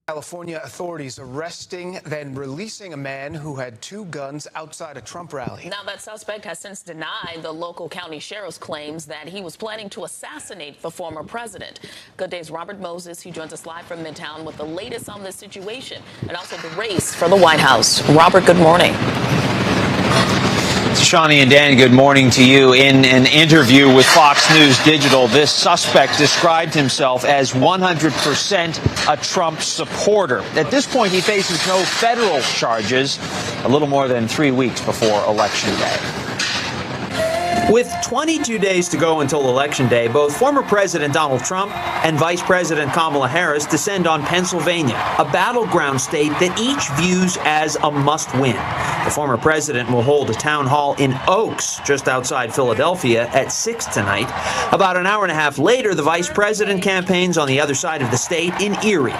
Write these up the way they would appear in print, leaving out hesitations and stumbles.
California authorities arresting, then releasing a man who had 2 guns outside a Trump rally. Now, that suspect has since denied the local county sheriff's claims that he was planning to assassinate the former president. Good Day's Robert Moses. He joins us live from Midtown with the latest on this situation and also the race for the White House. Robert, good morning. Shani and Dan, good morning to you. In an interview with Fox News Digital, this suspect described himself as 100% a Trump supporter. At this point, he faces no federal charges, a little more than 3 weeks before Election Day. With 22 days to go until Election Day, both former President Donald Trump and Vice President Kamala Harris descend on Pennsylvania, a battleground state that each views as a must-win. The former president will hold a town hall in Oaks, just outside Philadelphia, at 6 tonight. About an hour and a half later, the vice president campaigns on the other side of the state in Erie.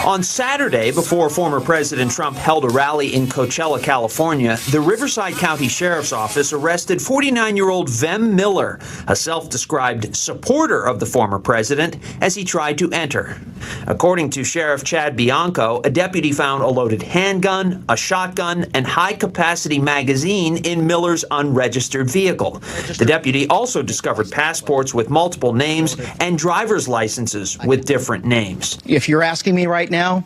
On Saturday, before former President Trump held a rally in Coachella, California, the Riverside County Sheriff's Office arrested 49-year-old Vem Miller, a self-described supporter of the former president, as he tried to enter. According to Sheriff Chad Bianco, a deputy found a loaded handgun, a shotgun, and high-capacity magazine in Miller's unregistered vehicle. The deputy also discovered passports with multiple names and driver's licenses with different names. If you're asking me right now,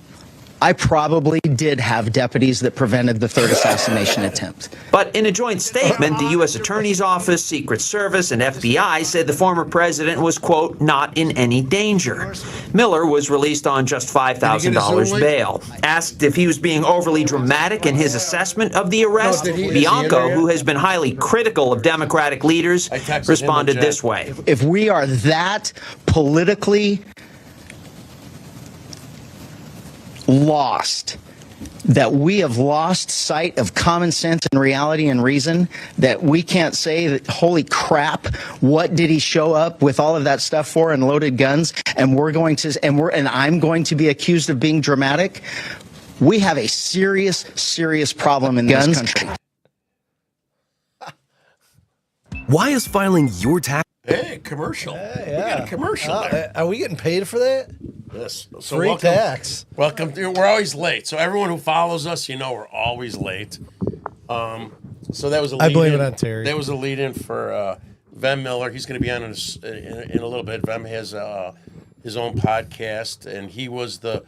I probably did have deputies that prevented the third assassination attempt. But in a joint statement, the U.S. Attorney's Office, Secret Service, and FBI said the former president was, quote, not in any danger. Miller was released on just $5,000 bail. Asked if he was being overly dramatic in his assessment of the arrest, Bianco, who has been highly critical of Democratic leaders, responded this way. If we are that politically lost, that we have lost sight of common sense and reality and reason, that we can't say that, holy crap, what did he show up with all of that stuff for and loaded guns, and I'm going to be accused of being dramatic. We have a serious problem in this country. Why is filing your tax? Hey, commercial. Hey, We got a commercial there. Are we getting paid for that? Yes. So Free tax. Welcome. We're always late. So everyone who follows us, you know we're always late. So that was a lead I blame it on Terry. That was a lead-in for Vem Miller. He's going to be on in a little bit. Vem has his own podcast, and he was the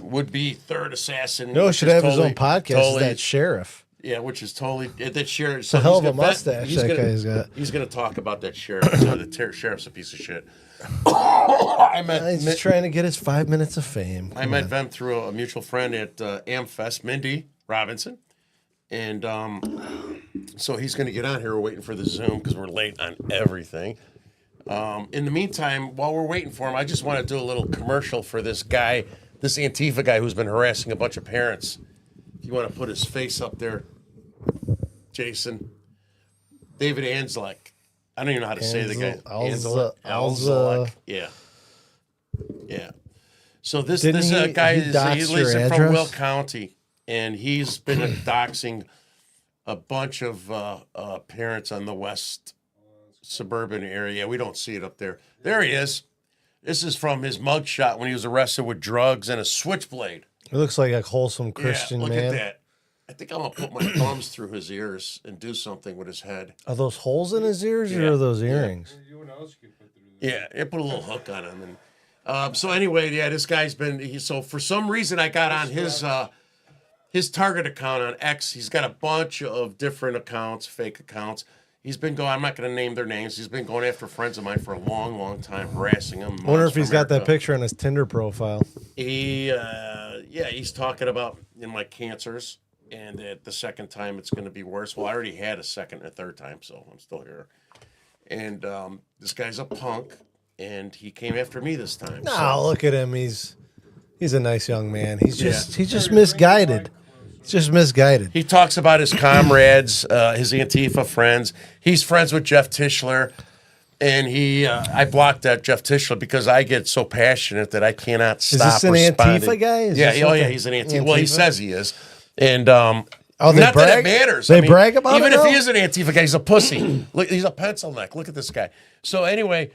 would-be third assassin. No, should have his own podcast. That sheriff. Yeah, which is totally that sheriff. It's a hell of a mustache that guy's got. He's going to talk about that sheriff. The sheriff's a piece of shit. He's trying to get his 5 minutes of fame. I met Vem through a mutual friend at AmFest, Mindy Robinson, and so he's going to get on here. We're waiting for the Zoom because we're late on everything. In the meantime, while we're waiting for him, I just want to do a little commercial for this guy, this Antifa guy who's been harassing a bunch of parents. If you want to put his face up there, Jason. David Anzelak. I don't even know how to say the guy. Anzelak. Yeah. So this guy he lives from Will County, and he's been doxing a bunch of parents on the west suburban area. We don't see it up there. There he is. This is from his mugshot when he was arrested with drugs and a switchblade. It looks like a wholesome Christian man. Look at that. I think I'm going to put my thumbs through his ears and do something with his head. Are those holes in his ears or are those earrings? Yeah, put a little hook on him. And so anyway, this guy's been... So for some reason, I got on his Target account on X. He's got a bunch of different accounts, fake accounts. He's been going... I'm not going to name their names. He's been going after friends of mine for a long, long time, harassing them. I wonder if he's got that picture on his Tinder profile. He's talking about like cancers, and at the second time it's going to be worse. Well, I already had a second and a third time, so I'm still here. And this guy's a punk, and he came after me this time. No, look at him. He's a nice young man. He's just misguided. He's just misguided. He talks about his comrades, his Antifa friends. He's friends with Jeff Tischler. And I blocked that Jeff Tischler because I get so passionate that I cannot stop responding. Is this an Antifa guy? He's an Antifa. Well, he says he is. And not that it matters. They brag about even it, if he is an Antifa guy, he's a pussy. Look, he's a pencil neck. Look at this guy. So anyway,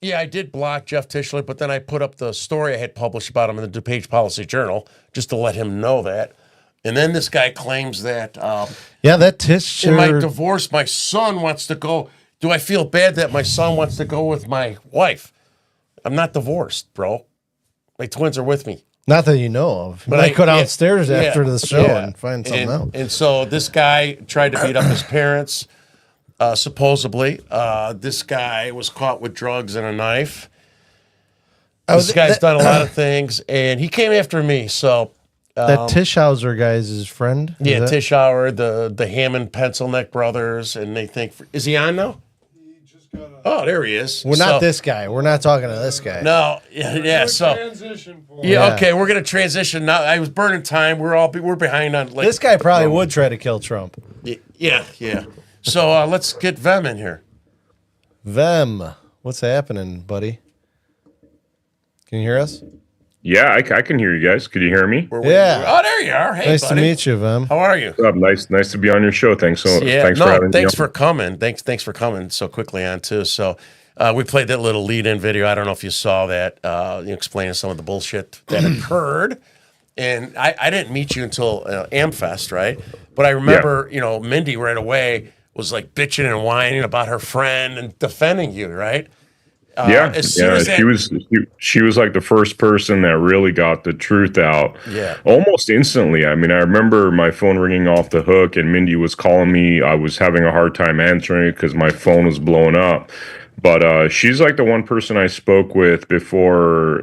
Yeah, I did block Jeff Tischler, but then I put up the story I had published about him in the DuPage Policy Journal just to let him know that. And then this guy claims that that Tischler. in my divorce, my son wants to go. Do I feel bad that my son wants to go with my wife? I'm not divorced, bro. My twins are with me. Not that you know of. But I go downstairs after the show and find something else. And so this guy tried to beat up his parents, supposedly. This guy was caught with drugs and a knife. This guy's done a lot of things, and he came after me. So that Tischhauser guy is his friend? Yeah, Tischauer, the Hammond Pencil Neck brothers, and they think, is he on now? Oh, there he is. We're not this guy. We're not talking to this guy. No, yeah. So, okay, we're gonna transition now. I was burning time. We're behind on. This guy probably would try to kill Trump. Yeah. So let's get Vem in here. Vem, what's happening, buddy? Can you hear us? Yeah, I can hear you guys. Could you hear me? Oh, there you are. Hey, nice buddy. to meet you, Vem. How are you? What's up? Nice to be on your show. Thanks for having me. Thanks for coming. Thanks for coming so quickly on too. So we played that little lead-in video. I don't know if you saw that, explaining some of the bullshit that occurred. And I didn't meet you until Amfest, right? But I remember, Mindy right away was like bitching and whining about her friend and defending you, right? She was like the first person that really got the truth out. Yeah, almost instantly. I mean, I remember my phone ringing off the hook, and Mindy was calling me. I was having a hard time answering it because my phone was blowing up. But she's like the one person I spoke with before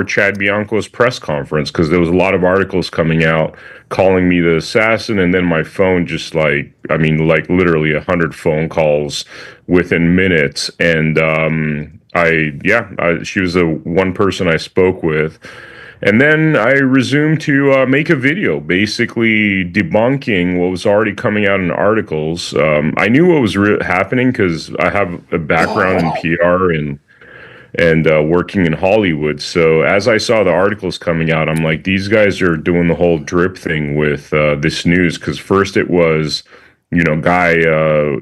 Chad Bianco's press conference, because there was a lot of articles coming out calling me the assassin, and then my phone just literally 100 phone calls within minutes. And she was the one person I spoke with. And then I resumed to make a video, basically debunking what was already coming out in articles. I knew what was happening because I have a background in PR and working in Hollywood. So as I saw the articles coming out, I'm like, these guys are doing the whole drip thing with this news. Because first it was, guy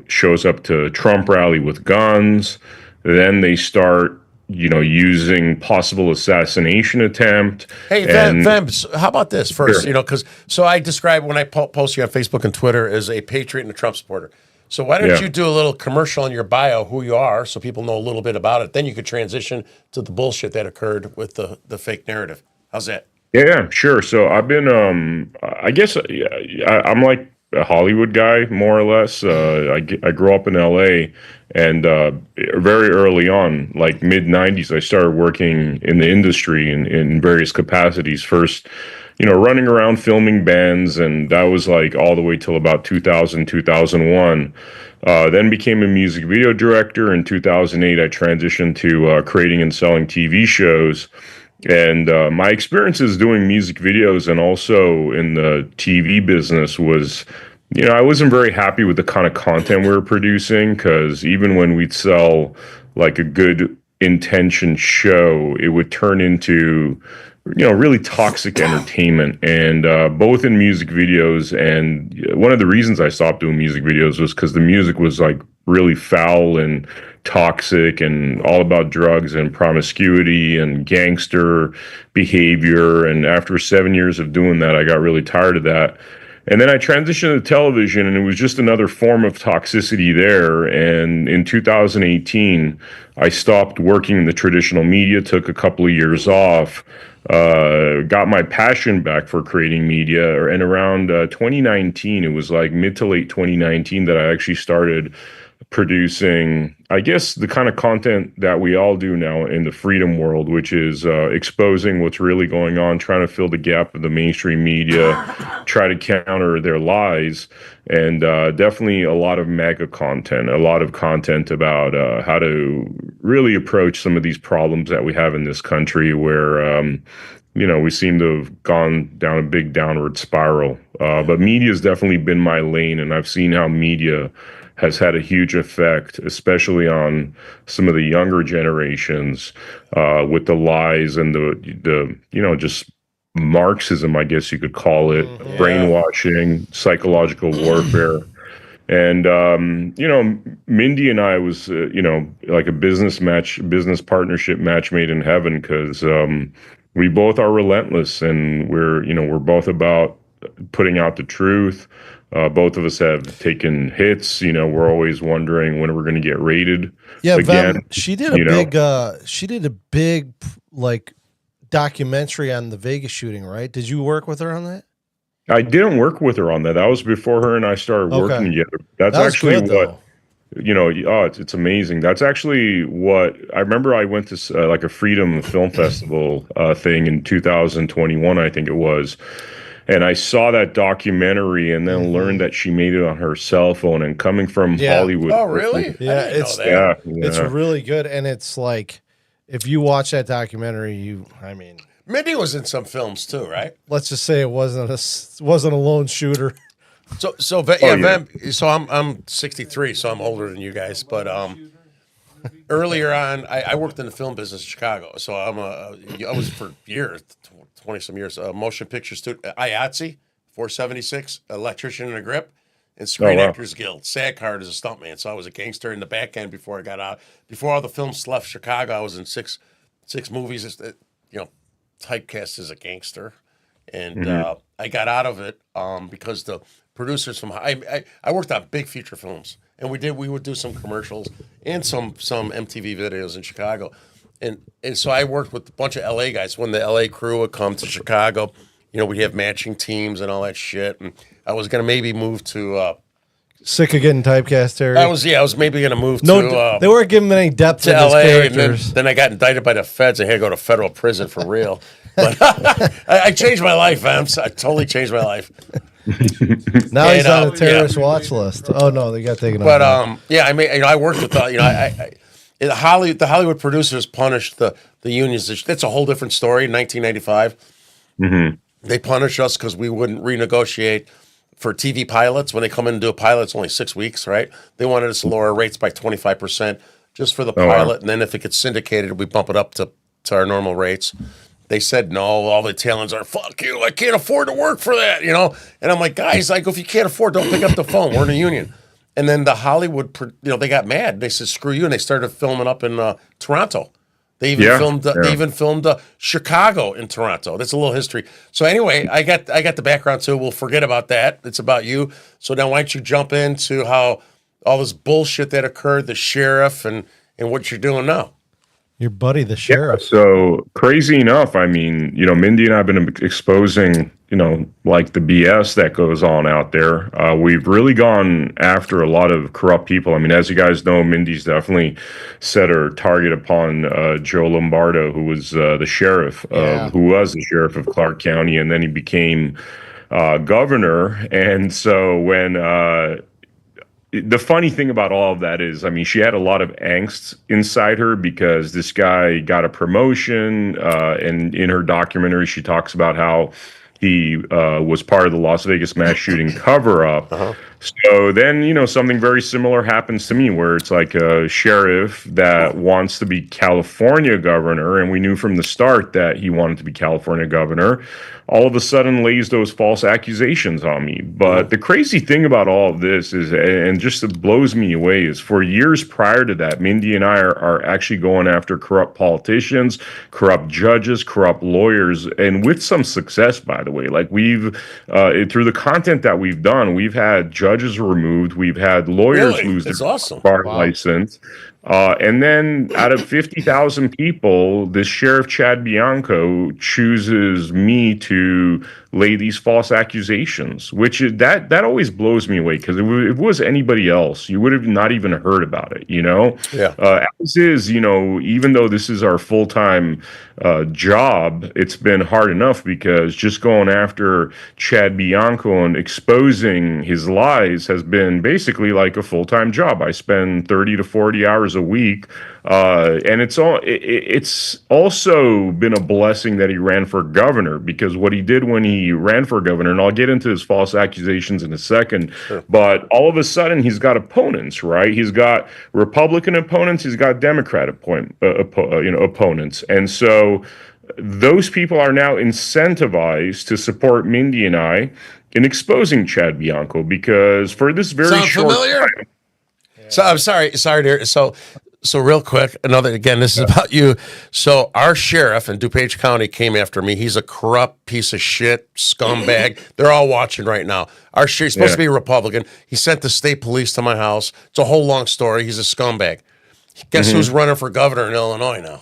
shows up to Trump rally with guns. Then they start using possible assassination attempt. Hey, Vem, how about this first? Sure. I describe when I post you on Facebook and Twitter as a patriot and a Trump supporter. So why don't you do a little commercial in your bio, who you are, so people know a little bit about it. Then you could transition to the bullshit that occurred with the fake narrative. How's that? Yeah, sure. So I've been, I'm like a Hollywood guy, more or less. I grew up in LA, and very early on, like mid-90s, I started working in the industry in various capacities. First, running around filming bands, and that was like all the way till about 2000, 2001. Then became a music video director. In 2008, I transitioned to creating and selling TV shows. And my experiences doing music videos and also in the TV business was, I wasn't very happy with the kind of content we were producing, because even when we'd sell like a good intentioned show, it would turn into, really toxic entertainment. And both in music videos, and one of the reasons I stopped doing music videos was because the music was like really foul and toxic and all about drugs and promiscuity and gangster behavior. And after 7 years of doing that, I got really tired of that. And then I transitioned to television, and it was just another form of toxicity there. And in 2018, I stopped working in the traditional media, took a couple of years off, got my passion back for creating media. And around 2019, it was like mid to late 2019 that I actually started producing, I guess, the kind of content that we all do now in the freedom world, which is exposing what's really going on, trying to fill the gap of the mainstream media, try to counter their lies, and definitely a lot of MAGA content, a lot of content about how to really approach some of these problems that we have in this country where, we seem to have gone down a big downward spiral. But media has definitely been my lane, and I've seen how media has had a huge effect, especially on some of the younger generations, with the lies and the just Marxism, I guess you could call it, brainwashing, psychological warfare. And Mindy and I was like a business partnership match made in heaven, because we both are relentless, and we're both about putting out the truth. Both of us have taken hits. We're always wondering when we're going to get raided. Yeah, again. Vem, she did a big like documentary on the Vegas shooting, right? Did you work with her on that? I didn't work with her on that. That was before her and I started working together. That's that was actually good, what though. it's amazing. That's actually what I remember. I went to like a Freedom Film Festival thing in 2021, I think it was. And I saw that documentary and then learned that she made it on her cell phone, and coming from Hollywood. Oh, really? Yeah, it's that. It's really good, and it's like if you watch that documentary, Mindy was in some films too, right? Let's just say it wasn't a lone shooter. Vem. So I'm 63, so I'm older than you guys. But earlier on, I worked in the film business in Chicago. So I was for years, 20 some years, motion picture student, IATSE, 476, electrician in a grip, and Screen Actors Guild. SAG card as a stuntman. So I was a gangster in the back end before I got out. Before all the films left Chicago, I was in six movies. Typecast as a gangster, and I got out of it because the producers from I worked on big feature films, and we would do some commercials and some MTV videos in Chicago, and so I worked with a bunch of LA guys. When the LA crew would come to Chicago, we'd have matching teams and all that shit, and I was gonna maybe move to. Sick of getting typecast, Terry. I was maybe going to move to... they weren't giving any depth to LA, characters. And then I got indicted by the feds and had to go to federal prison for real. But I changed my life, man. I totally changed my life. Now he's on a terrorist watch list. Oh, no, they got taken off. But, I worked with, the Hollywood producers punished the unions. That's a whole different story. In 1995, they punished us because we wouldn't renegotiate for TV pilots. When they come in and do a pilot, it's only 6 weeks, right? They wanted us to lower our rates by 25% just for the pilot. And then if it gets syndicated, we bump it up to our normal rates. They said, no, all the Italians are, fuck you, I can't afford to work for that, And I'm like, guys, if you can't afford, don't pick up the phone. We're in a union. And then the Hollywood, they got mad. They said, screw you. And they started filming up in Toronto. They even filmed Chicago in Toronto. That's a little history. So anyway, I got the background too. We'll forget about that. It's about you. So now why don't you jump into how all this bullshit that occurred, the sheriff, and what you're doing now? Your buddy, the sheriff. Yeah, so crazy enough, Mindy and I have been exposing, like the BS that goes on out there. We've really gone after a lot of corrupt people. As you guys know, Mindy's definitely set her target upon Joe Lombardo, who was the sheriff, who was the sheriff of Clark County, and then he became governor. And so when the funny thing about all of that is, she had a lot of angst inside her because this guy got a promotion, and in her documentary, she talks about how he was part of the Las Vegas mass shooting cover-up. So then, something very similar happens to me, where it's like a sheriff that wants to be California governor, and we knew from the start that he wanted to be California governor, all of a sudden lays those false accusations on me. But the crazy thing about all of this is, and just it blows me away, is for years prior to that, Mindy and I are actually going after corrupt politicians, corrupt judges, corrupt lawyers, and with some success, by the way. Like we've, through the content that we've done, we've had judges removed, we've had lawyers lose their bar license. And then out of 50,000 people, this Sheriff Chad Bianco chooses me to lay these false accusations, which is, that always blows me away, because if it was anybody else, you would have not even heard about it, as is, even though this is our full-time job, it's been hard enough, because just going after Chad Bianco and exposing his lies has been basically like a full-time job. I spend 30 to 40 hours a week, and it's also been a blessing that he ran for governor, because what he did when he ran for governor, and I'll get into his false accusations in a second, but all of a sudden he's got opponents, right? He's got Republican opponents, he's got Democrat opponents, and so those people are now incentivized to support Mindy and I, in exposing Chad Bianco, because for this very Sound short familiar? time, So I'm sorry, dear. So real quick, this is about you. So our sheriff in DuPage County came after me. He's a corrupt piece of shit, scumbag. They're all watching right now. Our sheriff's supposed to be a Republican. He sent the state police to my house. It's a whole long story. He's a scumbag. Guess who's running for governor in Illinois now?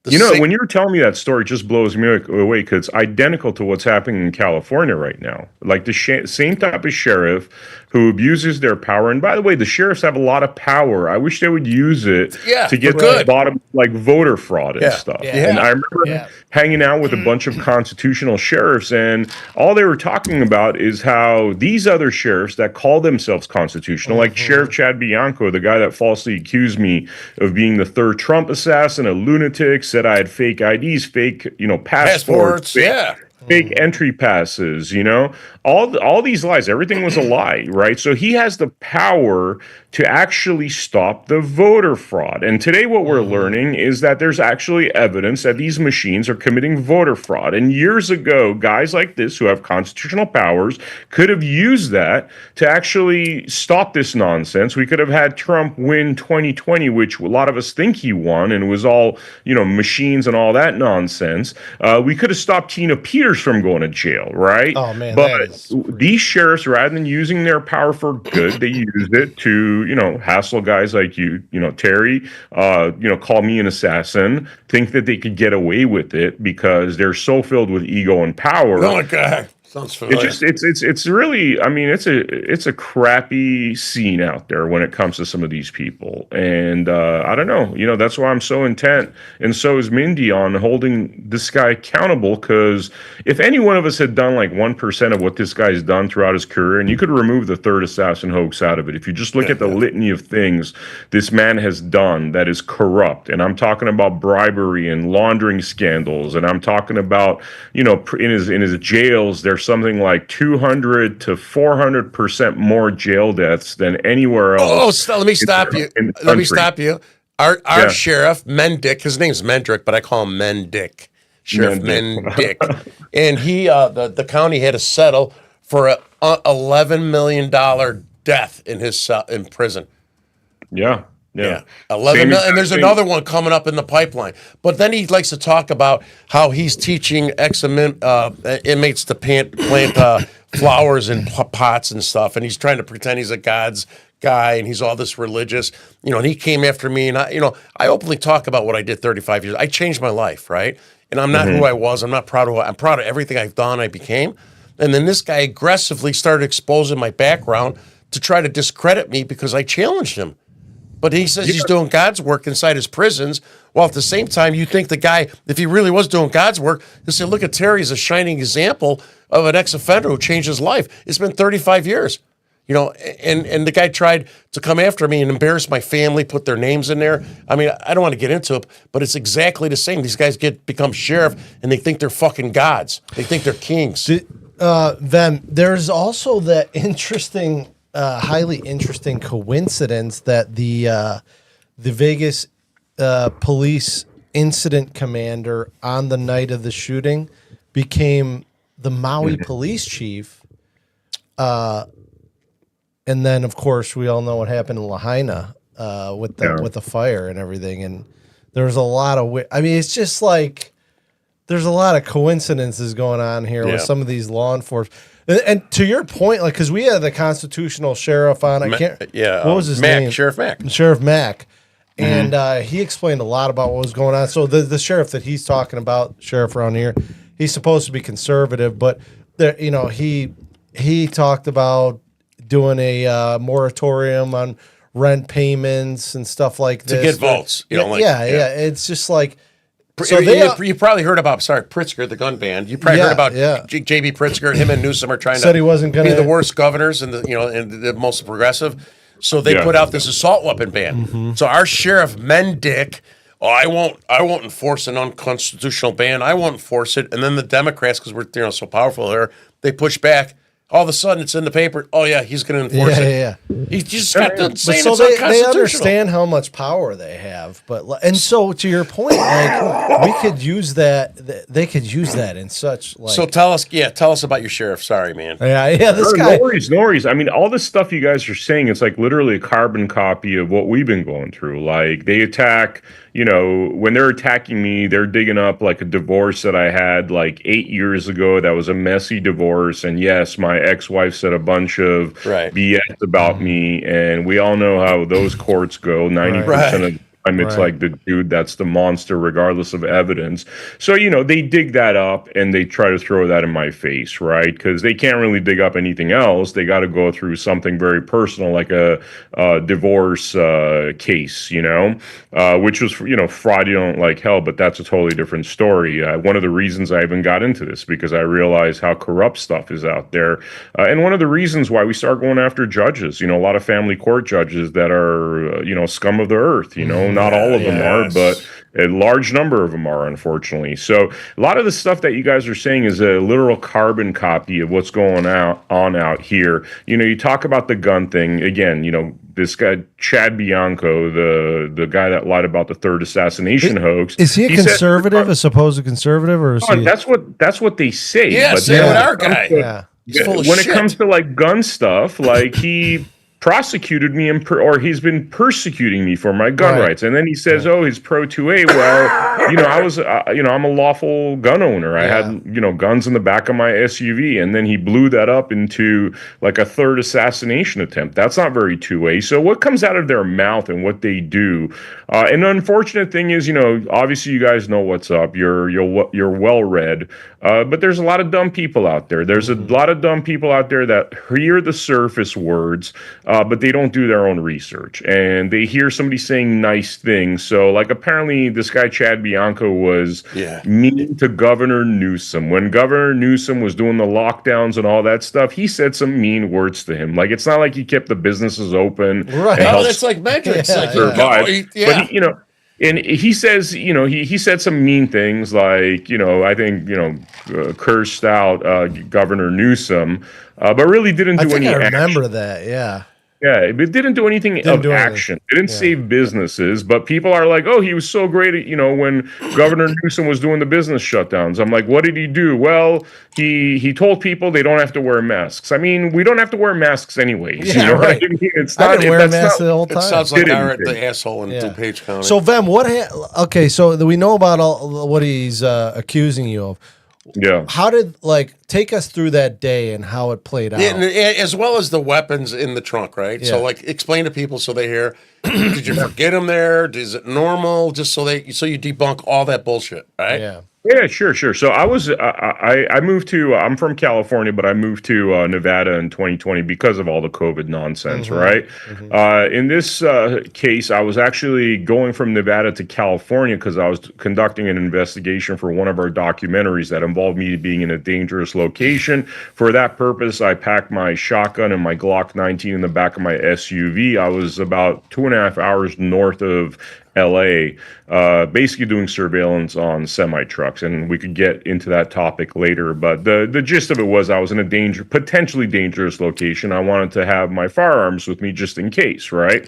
When you're telling me that story, it just blows me away, because it's identical to what's happening in California right now. Like the same type of sheriff who abuses their power. And by the way, the sheriffs have a lot of power. I wish they would use it to get to the bottom, like voter fraud and stuff. And I remember hanging out with a bunch of constitutional sheriffs, and all they were talking about is how these other sheriffs that call themselves constitutional, like Sheriff Chad Bianco, the guy that falsely accused me of being the third Trump assassin, a lunatic, said I had fake IDs, fake, passports, fake entry passes, all these lies. Everything was a lie, right? So he has the power to actually stop the voter fraud. And today what we're learning is that there's actually evidence that these machines are committing voter fraud. And years ago, guys like this who have constitutional powers could have used that to actually stop this nonsense. We could have had Trump win 2020, which a lot of us think he won, and it was all, machines and all that nonsense. We could have stopped Tina Peters from going to jail, right? Oh, man. But these sheriffs, rather than using their power for good, they use it to, hassle guys like you, Terry, call me an assassin, think that they could get away with it because they're so filled with ego and power. Oh my God. Sounds familiar. It's really, it's a crappy scene out there when it comes to some of these people. And I don't know, that's why I'm so intent, and so is Mindy, on holding this guy accountable, because if any one of us had done like 1% of what this guy's done throughout his career, and you could remove the third assassin hoax out of it, if you just look at the litany of things this man has done that is corrupt, and I'm talking about bribery and laundering scandals, and I'm talking about, in his jails, there's something like 200 to 400% more jail deaths than anywhere else. Let me stop you. Our sheriff, Mendick, his name's Mendrick, but I call him Mendick. Sheriff Mendick. And he, the county had to settle for a $11 million death in his in prison. Yeah. 11 million, and there's another one coming up in the pipeline. But then he likes to talk about how he's teaching inmates to plant flowers in pots and stuff, and he's trying to pretend he's a God's guy, and he's all this religious, and he came after me, and I openly talk about what I did 35 years. I changed my life, right? And I'm not who I was. I'm not proud of I'm proud of everything I've done, I became. And then this guy aggressively started exposing my background to try to discredit me because I challenged him. But he says he's doing God's work inside his prisons, while at the same time you think the guy, if he really was doing God's work, he'll say, look at Terry as a shining example of an ex-offender who changed his life. It's been 35 years. And the guy tried to come after me and embarrass my family, put their names in there. I don't want to get into it, but it's exactly the same. These guys become sheriff, and they think they're fucking gods. They think they're kings. Vem, there's also that interesting... highly interesting coincidence that the Vegas police incident commander on the night of the shooting became the Maui police chief. And then, of course, we all know what happened in Lahaina with the fire and everything. And there's a lot of it's just like there's a lot of coincidences going on here with some of these law enforcement. And to your point, like, because we had the constitutional sheriff on, what was his name? Sheriff Mack. Sheriff Mack. And he explained a lot about what was going on. So the sheriff that he's talking about, sheriff around here, he's supposed to be conservative, but there, he talked about doing a moratorium on rent payments and stuff like this. To get votes. It's just like... So you probably heard about Pritzker, the gun ban. You probably heard about J.B. Pritzker. Him and Newsom are trying to he wasn't gonna be the worst governors and the most progressive. So they put out this assault weapon ban. So our sheriff Mendick, I won't enforce an unconstitutional ban. I won't enforce it. And then the Democrats, because we're so powerful here, they push back. all of a sudden it's in the paper. Oh yeah, he's going to enforce it. Yeah. He just got done saying So it's they unconstitutional. understand how much power they have, and so to your point, like we could use that. They could use that in such like. So tell us about your sheriff. Sorry, man. Yeah. This guy. No worries. I mean, all this stuff you guys are saying, it's like literally a carbon copy of what we've been going through. Like they attack. When they're attacking me, they're digging up like a divorce that I had like 8 years ago. That was a messy divorce. And yes, my ex-wife said a bunch of BS about me. And we all know how those courts go. 90% of the time, it's like the dude that's the monster, regardless of evidence. So, they dig that up and they try to throw that in my face, right? Because they can't really dig up anything else. They got to go through something very personal, like a divorce case, which was, fraudulent like hell, but that's a totally different story. One of the reasons I even got into this, because I realized how corrupt stuff is out there. And one of the reasons why we start going after judges, a lot of family court judges that are, scum of the earth, not all of them are, but a large number of them are, unfortunately. So a lot of the stuff that you guys are saying is a literal carbon copy of what's going on out here. You talk about the gun thing again. This guy Chad Bianco, the guy that lied about the third assassination hoax. Is he a conservative, a supposed conservative, or is he? That's what they say. Yeah, but say what our guy. He's full of when shit. It comes to like gun stuff, like he prosecuted me or he's been persecuting me for my gun rights, and then he says, "Oh, he's pro 2A." Well, I was, I'm a lawful gun owner. I had, guns in the back of my SUV, and then he blew that up into like a third assassination attempt. That's not very 2A. So what comes out of their mouth and what they do, and the unfortunate thing is, obviously you guys know what's up. You're well read, but there's a lot of dumb people out there. There's a lot of dumb people out there that hear the surface words. But they don't do their own research, and they hear somebody saying nice things. So, like, apparently this guy Chad Bianco was mean to Governor Newsom. When Governor Newsom was doing the lockdowns and all that stuff, he said some mean words to him. Like, it's not like he kept the businesses open. Right. That's like metrics. Survive. But and he says, he said some mean things, like, I think, cursed out Governor Newsom, but really didn't do any action. I remember that, yeah. Yeah, it didn't do anything of action. It didn't save businesses, but people are like, "Oh, he was so great at, when Governor Newsom was doing the business shutdowns." I'm like, "What did he do?" Well, he told people they don't have to wear masks. I mean, we don't have to wear masks anyways. Yeah, what I mean? It's not. I didn't wear masks the whole time. It sounds like the asshole in DuPage County. So, Vem, okay, so we know about all what he's accusing you of. Yeah. How did take us through that day and how it played out? Yeah, as well as the weapons in the trunk, right? Yeah. So explain to people so they hear. Did you forget them there? Is it normal? Just so you debunk all that bullshit, right? Yeah. Yeah, sure. So I moved to, I'm from California, but I moved to Nevada in 2020 because of all the COVID nonsense, right? In this case, I was actually going from Nevada to California because I was conducting an investigation for one of our documentaries that involved me being in a dangerous location. For that purpose, I packed my shotgun and my Glock 19 in the back of my SUV. I was about 2.5 hours north of LA, basically doing surveillance on semi-trucks, and we could get into that topic later, but the gist of it was I was in a potentially dangerous location. I wanted to have my firearms with me just in case, right?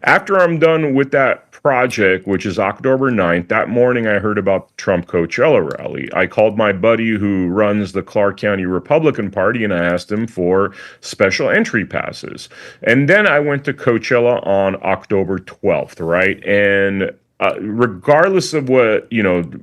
After I'm done with that project, which is October 9th, that morning I heard about the Trump Coachella rally. I called my buddy who runs the Clark County Republican Party, and I asked him for special entry passes. And then I went to Coachella on October 12th, right? And regardless of what,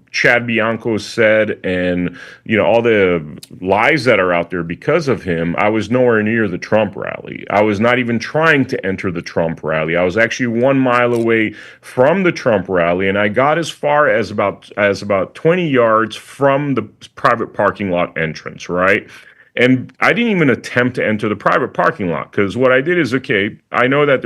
Chad Bianco said and, all the lies that are out there because of him, I was nowhere near the Trump rally. I was not even trying to enter the Trump rally. I was actually 1 mile away from the Trump rally, and I got as far as about 20 yards from the private parking lot entrance, right? And I didn't even attempt to enter the private parking lot, because what I did is, okay, I know that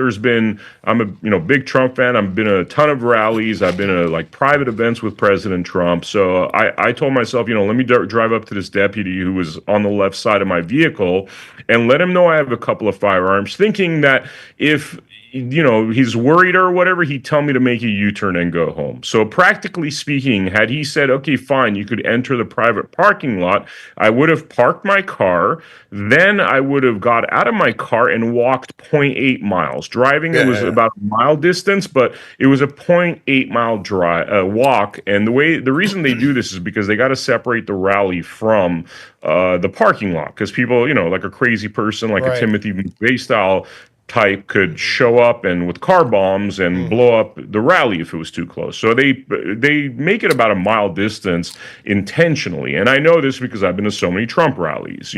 I'm a big Trump fan. I've been to a ton of rallies. I've been to private events with President Trump. So I told myself, let me drive up to this deputy who was on the left side of my vehicle and let him know I have a couple of firearms, thinking that if he's worried or whatever, he'd tell me to make a U-turn and go home. So practically speaking, had he said, okay, fine, you could enter the private parking lot, I would have parked my car. Then I would have got out of my car and walked 0.8 miles. Driving, it was about a mile distance, but it was a 0.8 mile walk. And the reason they do this is because they got to separate the rally from the parking lot, because people, like a crazy person, like a Timothy McVeigh style type could show up and with car bombs and blow up the rally if it was too close. So they make it about a mile distance intentionally. And I know this because I've been to so many Trump rallies,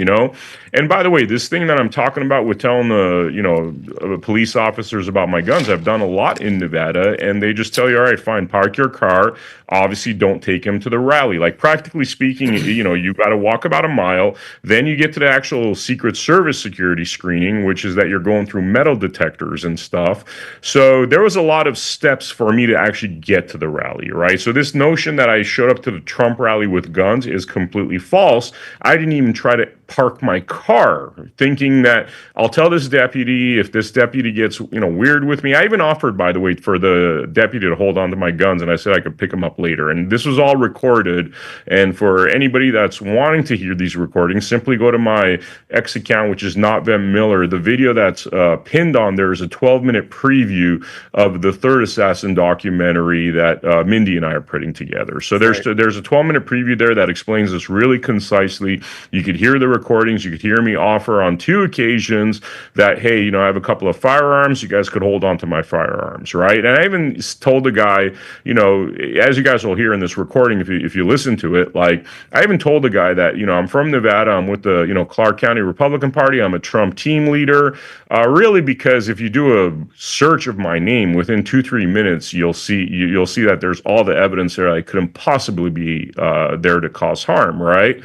And by the way, this thing that I'm talking about with telling the police officers about my guns, I've done a lot in Nevada, and they just tell you, all right, fine, park your car. Obviously, don't take him to the rally. Like, practically speaking, you got to walk about a mile. Then you get to the actual Secret Service security screening, which is that you're going through metal detectors and stuff. So there was a lot of steps for me to actually get to the rally, right? So this notion that I showed up to the Trump rally with guns is completely false. I didn't even try to park my car, thinking that I'll tell this deputy if this deputy gets weird with me. I even offered, by the way, for the deputy to hold on to my guns, and I said I could pick them up later. And this was all recorded. And for anybody that's wanting to hear these recordings, simply go to my X account, which is not Vem Miller. The video that's pinned on there is a 12-minute preview of the third assassin documentary that Mindy and I are putting together. So there's a 12-minute preview there that explains this really concisely. You could hear the recordings. You could hear me offer on 2 occasions that, hey, I have a couple of firearms. You guys could hold on to my firearms, right? And I even told the guy, as you guys will hear in this recording, if you listen to it, like, I even told the guy that, I'm from Nevada. I'm with the, Clark County Republican Party. I'm a Trump team leader. Really, because if you do a search of my name within 2-3 minutes, you'll see that there's all the evidence there I couldn't possibly be there to cause harm, right?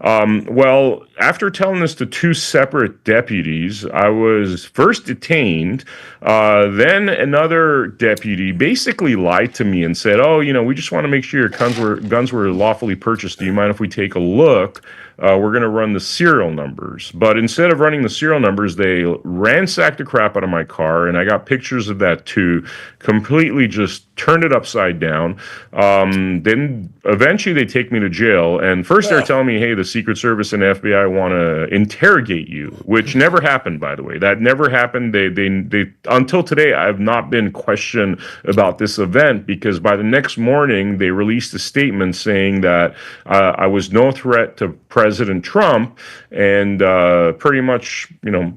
Well, after telling this to 2 separate deputies, I was first detained. Then another deputy basically lied to me and said, oh, we just want to make sure your guns were lawfully purchased. Do you mind if we take a look? We're going to run the serial numbers. But instead of running the serial numbers, they ransacked the crap out of my car, and I got pictures of that too, completely just turned it upside down. Then eventually they take me to jail, and first they're telling me, hey, the Secret Service and FBI want to interrogate you, which never happened, by the way. That never happened. They until today, I have not been questioned about this event, because by the next morning, they released a statement saying that I was no threat to President Trump, and pretty much,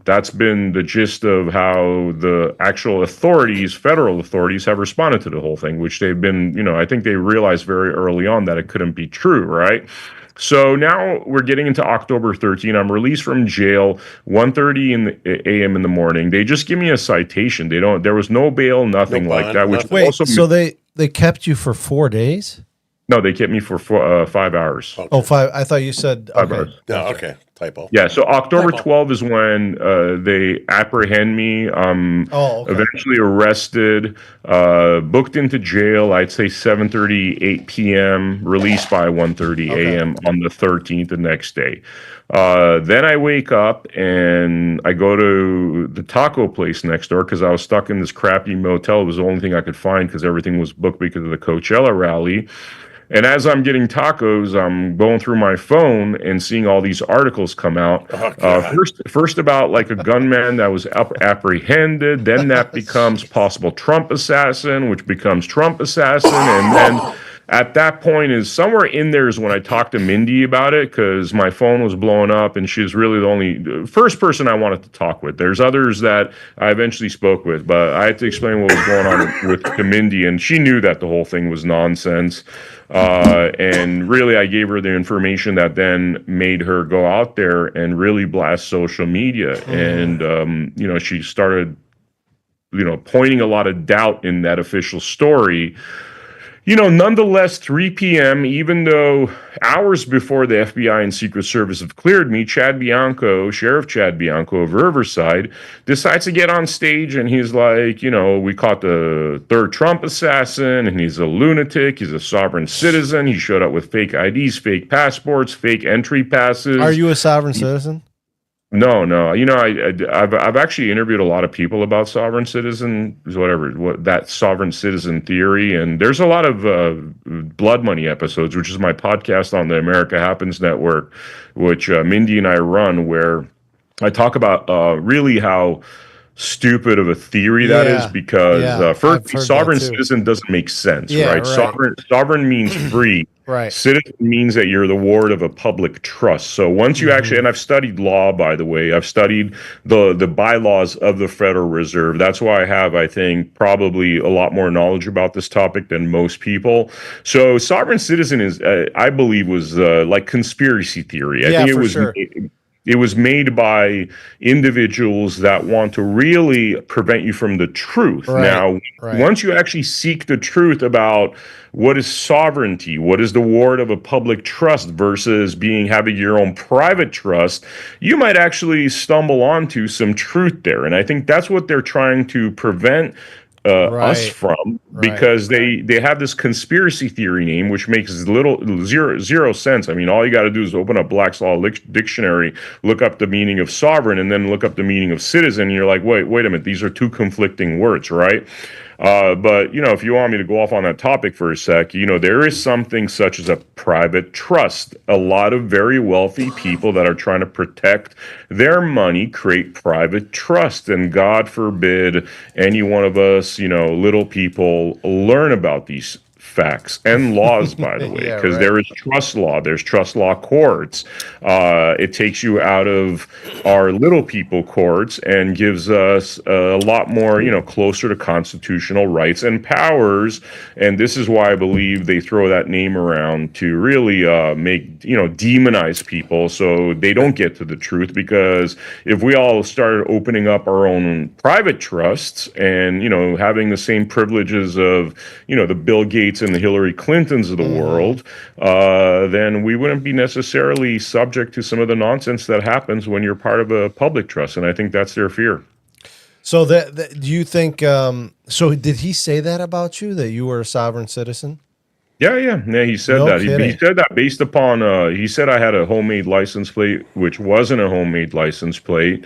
that's been the gist of how the actual authorities, federal authorities, have responded to the whole thing, which they've been, I think they realized very early on that it couldn't be true, right? So now we're getting into October 13. I'm released from jail 1:30 a.m. in the morning. They just give me a citation. There was no bail, nothing like that. Which also so they kept you for 4 days? No, they kept me for 5 hours. Okay. Oh, 5. I thought you said 5 hours. No, okay. Typo. Yeah, so October 12 is when they apprehend me. Eventually arrested, booked into jail, I'd say 7:30, 8 p.m., released by 1:30 a.m. on the 13th, the next day. Then I wake up and I go to the taco place next door because I was stuck in this crappy motel. It was the only thing I could find because everything was booked because of the Coachella rally. And as I'm getting tacos, I'm going through my phone and seeing all these articles come out. First about like a gunman that was apprehended. Then that becomes possible Trump assassin, which becomes Trump assassin. And then at that point is somewhere in there is when I talked to Mindy about it, because my phone was blowing up and she's really the only first person I wanted to talk with. There's others that I eventually spoke with, but I had to explain what was going on with Mindy, and she knew that the whole thing was nonsense. And really, I gave her the information that then made her go out there and really blast social media. And, she started, pointing a lot of doubt in that official story. Nonetheless, 3 p.m., even though hours before the FBI and Secret Service have cleared me, Sheriff Chad Bianco of Riverside, decides to get on stage, and he's like, we caught the third Trump assassin, and he's a lunatic, he's a sovereign citizen, he showed up with fake IDs, fake passports, fake entry passes. Are you a sovereign citizen? No. You know, I've actually interviewed a lot of people about sovereign citizen, that sovereign citizen theory, and there's a lot of Blood Money episodes, which is my podcast on the America Happens Network, which Mindy and I run, where I talk about really how stupid of a theory that is, because first, sovereign citizen doesn't make sense, right? Sovereign means free. Right. Citizen means that you're the ward of a public trust. So once you actually, and I've studied law, by the way, I've studied the bylaws of the Federal Reserve. That's why I have, I think, probably a lot more knowledge about this topic than most people. So sovereign citizen is, I believe, was like conspiracy theory. I think it was. Sure. It was made by individuals that want to really prevent you from the truth. Now, once you actually seek the truth about what is sovereignty, what is the ward of a public trust versus having your own private trust, you might actually stumble onto some truth there. And I think that's what they're trying to prevent us from, because they have this conspiracy theory name, which makes zero sense. I mean, all you got to do is open up Black's Law Dictionary, look up the meaning of sovereign, and then look up the meaning of citizen. And you're like, wait a minute, these are two conflicting words, right? But, you know, if you want me to go off on that topic for a sec, you know, there is something such as a private trust. A lot of very wealthy people that are trying to protect their money create private trust. And God forbid any one of us, you know, little people learn about these facts and laws, by the way, because there is trust law. There's trust law courts. It takes you out of our little people courts and gives us a lot more, you know, closer to constitutional rights and powers. And this is why I believe they throw that name around to really make, you know, demonize people so they don't get to the truth. Because if we all started opening up our own private trusts and, you know, having the same privileges of, you know, the Bill Gates and the Hillary Clintons of the world, then we wouldn't be necessarily subject to some of the nonsense that happens when you're part of a public trust. And I think that's their fear. So do you think, so did he say that about you, that you were a sovereign citizen? Yeah, he said that. He said that based upon, he said I had a homemade license plate, which wasn't a homemade license plate.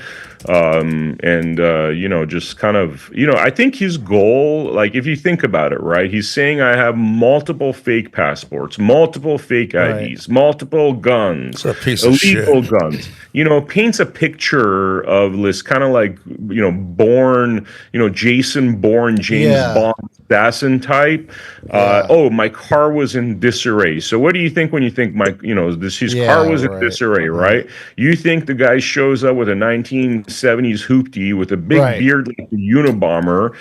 You know, just kind of, you know, I think his goal, like, if you think about it, right, he's saying I have multiple fake passports, multiple fake IDs, multiple guns, illegal guns, you know, paints a picture of this kind of like, you know, Jason Bourne, James Bond assassin type. Oh, my car was in disarray. So what do you think when you think his car was in disarray, right? You think the guy shows up with a 1970s hoopty with a big beard like the Unabomber,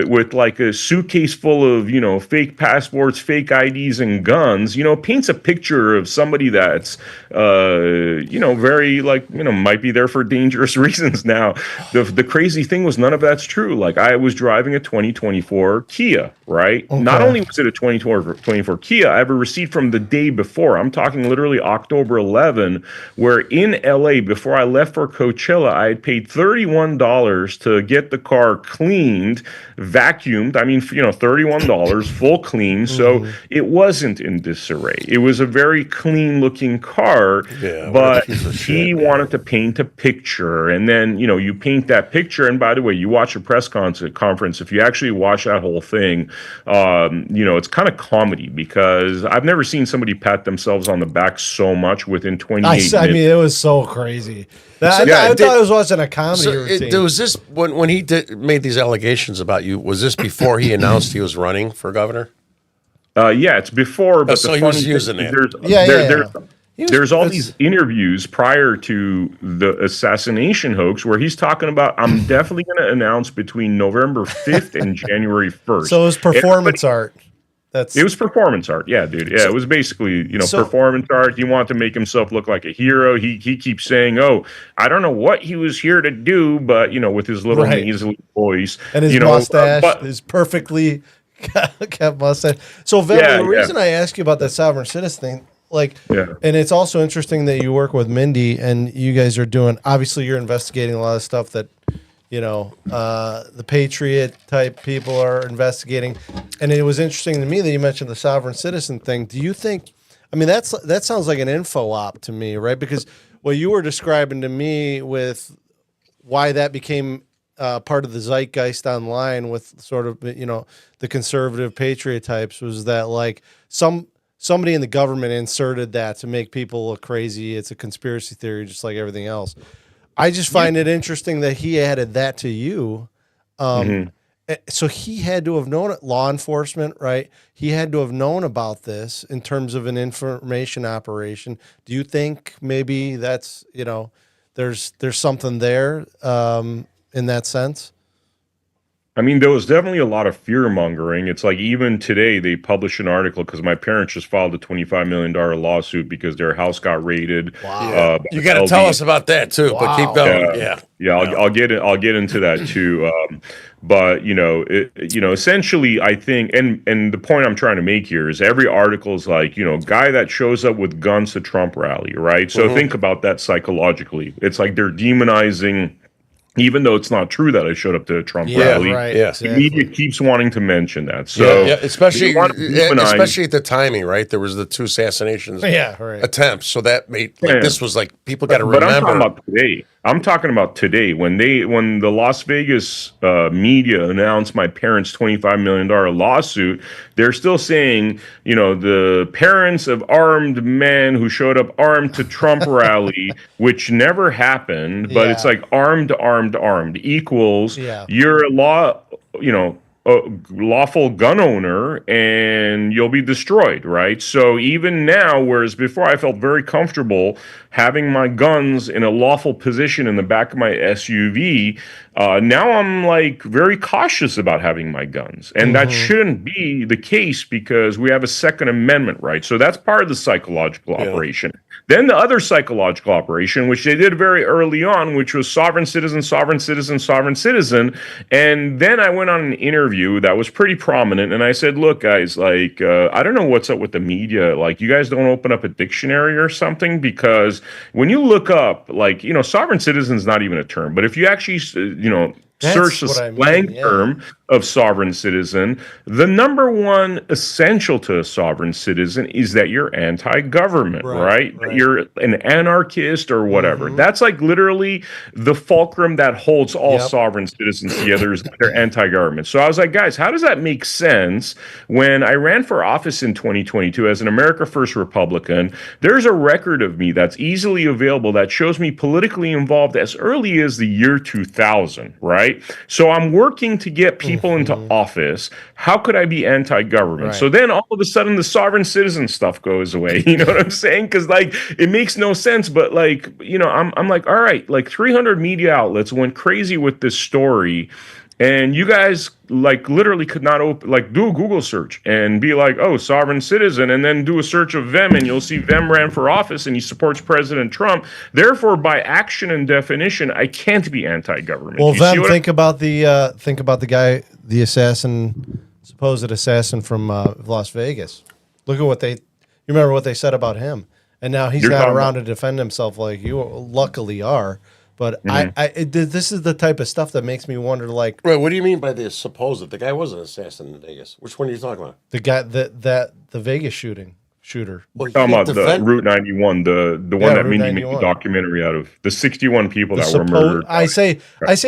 with like a suitcase full of, you know, fake passports, fake IDs, and guns, you know, paints a picture of somebody that's, you know, very, like, you know, might be there for dangerous reasons. Now, the crazy thing was none of that's true. Like, I was driving a 2024 Kia, right? Okay. Not only was it a 2024 Kia, I have a receipt from the day before. I'm talking literally October 11, where in LA, before I left for Coachella, I had paid $31 to get the car cleaned, vacuumed. I mean, you know, $31, full clean. So it wasn't in disarray. It was a very clean looking car, but he wanted to paint a picture. And then, you know, you paint that picture. And by the way, you watch a press conference. If you actually watch that whole thing, you know, it's kind of comedy, because I've never seen somebody pat themselves on the back so much within 28 minutes. I mean, it was so crazy. I thought I was watching a comedy routine. Was this when he made these allegations about you? Was this before he announced he was running for governor? Yeah, it's before. But so he was using it. There's all these interviews prior to the assassination hoax where he's talking about, I'm definitely going to announce between November 5th and January 1st. So it was performance art. It was performance art. Yeah, dude. Yeah, it was basically, you know, performance art. He wanted to make himself look like a hero. He keeps saying, oh, I don't know what he was here to do, but, you know, with his little nasally voice. And his mustache, his perfectly kept mustache. So, Vem, the reason I ask you about that sovereign citizen thing, and it's also interesting that you work with Mindy and you guys are doing, obviously you're investigating a lot of stuff that, you know, the Patriot type people are investigating. And it was interesting to me that you mentioned the sovereign citizen thing. Do you think, I mean, that sounds like an info op to me, right? Because what you were describing to me with why that became part of the zeitgeist online with sort of, the conservative patriot types was that like somebody in the government inserted that to make people look crazy. It's a conspiracy theory, just like everything else. I just find it interesting that he added that to you. So he had to have known it, law enforcement, right? He had to have known about this in terms of an information operation. Do you think maybe that's, there's something there in that sense? I mean, there was definitely a lot of fear mongering. It's like even today they published an article because my parents just filed a $25 million lawsuit because their house got raided. Wow. You got to tell us about that too, but keep going. I'll get into that too. But essentially, I think, and the point I'm trying to make here is every article is like, guy that shows up with guns to Trump rally, right? So think about that psychologically. It's like they're demonizing. Even though it's not true that I showed up to a Trump rally, the media keeps wanting to mention that. So, especially at the timing, right? There was the 2 assassinations attempts, so that made this was like people got to remember. But I'm talking about today. I'm talking about today when the Las Vegas media announced my parents' $25 million lawsuit. They're still saying, the parents of armed men who showed up armed to Trump rally, which never happened. But it's like armed equals you're a lawful gun owner and you'll be destroyed, right? So even now, whereas before I felt very comfortable having my guns in a lawful position in the back of my SUV, now I'm like very cautious about having my guns. And that shouldn't be the case because we have a Second Amendment right. So that's part of the psychological operation. Then the other psychological operation, which they did very early on, which was sovereign citizen, sovereign citizen, sovereign citizen. And then I went on an interview that was pretty prominent. And I said, look, guys, like, I don't know what's up with the media. Like, you guys don't open up a dictionary or something? Because when you look up, like, sovereign citizen is not even a term. But if you actually, search the slang term of sovereign citizen, the number one essential to a sovereign citizen is that you're anti-government, right? You're an anarchist or whatever. That's like literally the fulcrum that holds all sovereign citizens together is that they're anti-government. So I was like, guys, how does that make sense? When I ran for office in 2022 as an America First Republican, there's a record of me that's easily available that shows me politically involved as early as the year 2000, right? So I'm working to get people into office. How could I be anti-government? So then all of a sudden the sovereign citizen stuff goes away. You know what I'm saying? Because like it makes no sense. But like, I'm like, all right, like 300 media outlets went crazy with this story. And you guys like literally could not do a Google search and be like, oh, sovereign citizen, and then do a search of Vem, and you'll see Vem ran for office and he supports President Trump. Therefore, by action and definition, I can't be anti-government. Well, Vem, think about the guy, the supposed assassin from Las Vegas. Look at you remember what they said about him, and now he's not around to defend himself like you luckily are. But this is the type of stuff that makes me wonder, like... Right, what do you mean by the supposed? The guy was an assassin in Vegas. Which one are you talking about? The guy, the Vegas shooter. We're talking about the Route 91, the one that Mindy made the documentary out of. The 61 people that were murdered. I say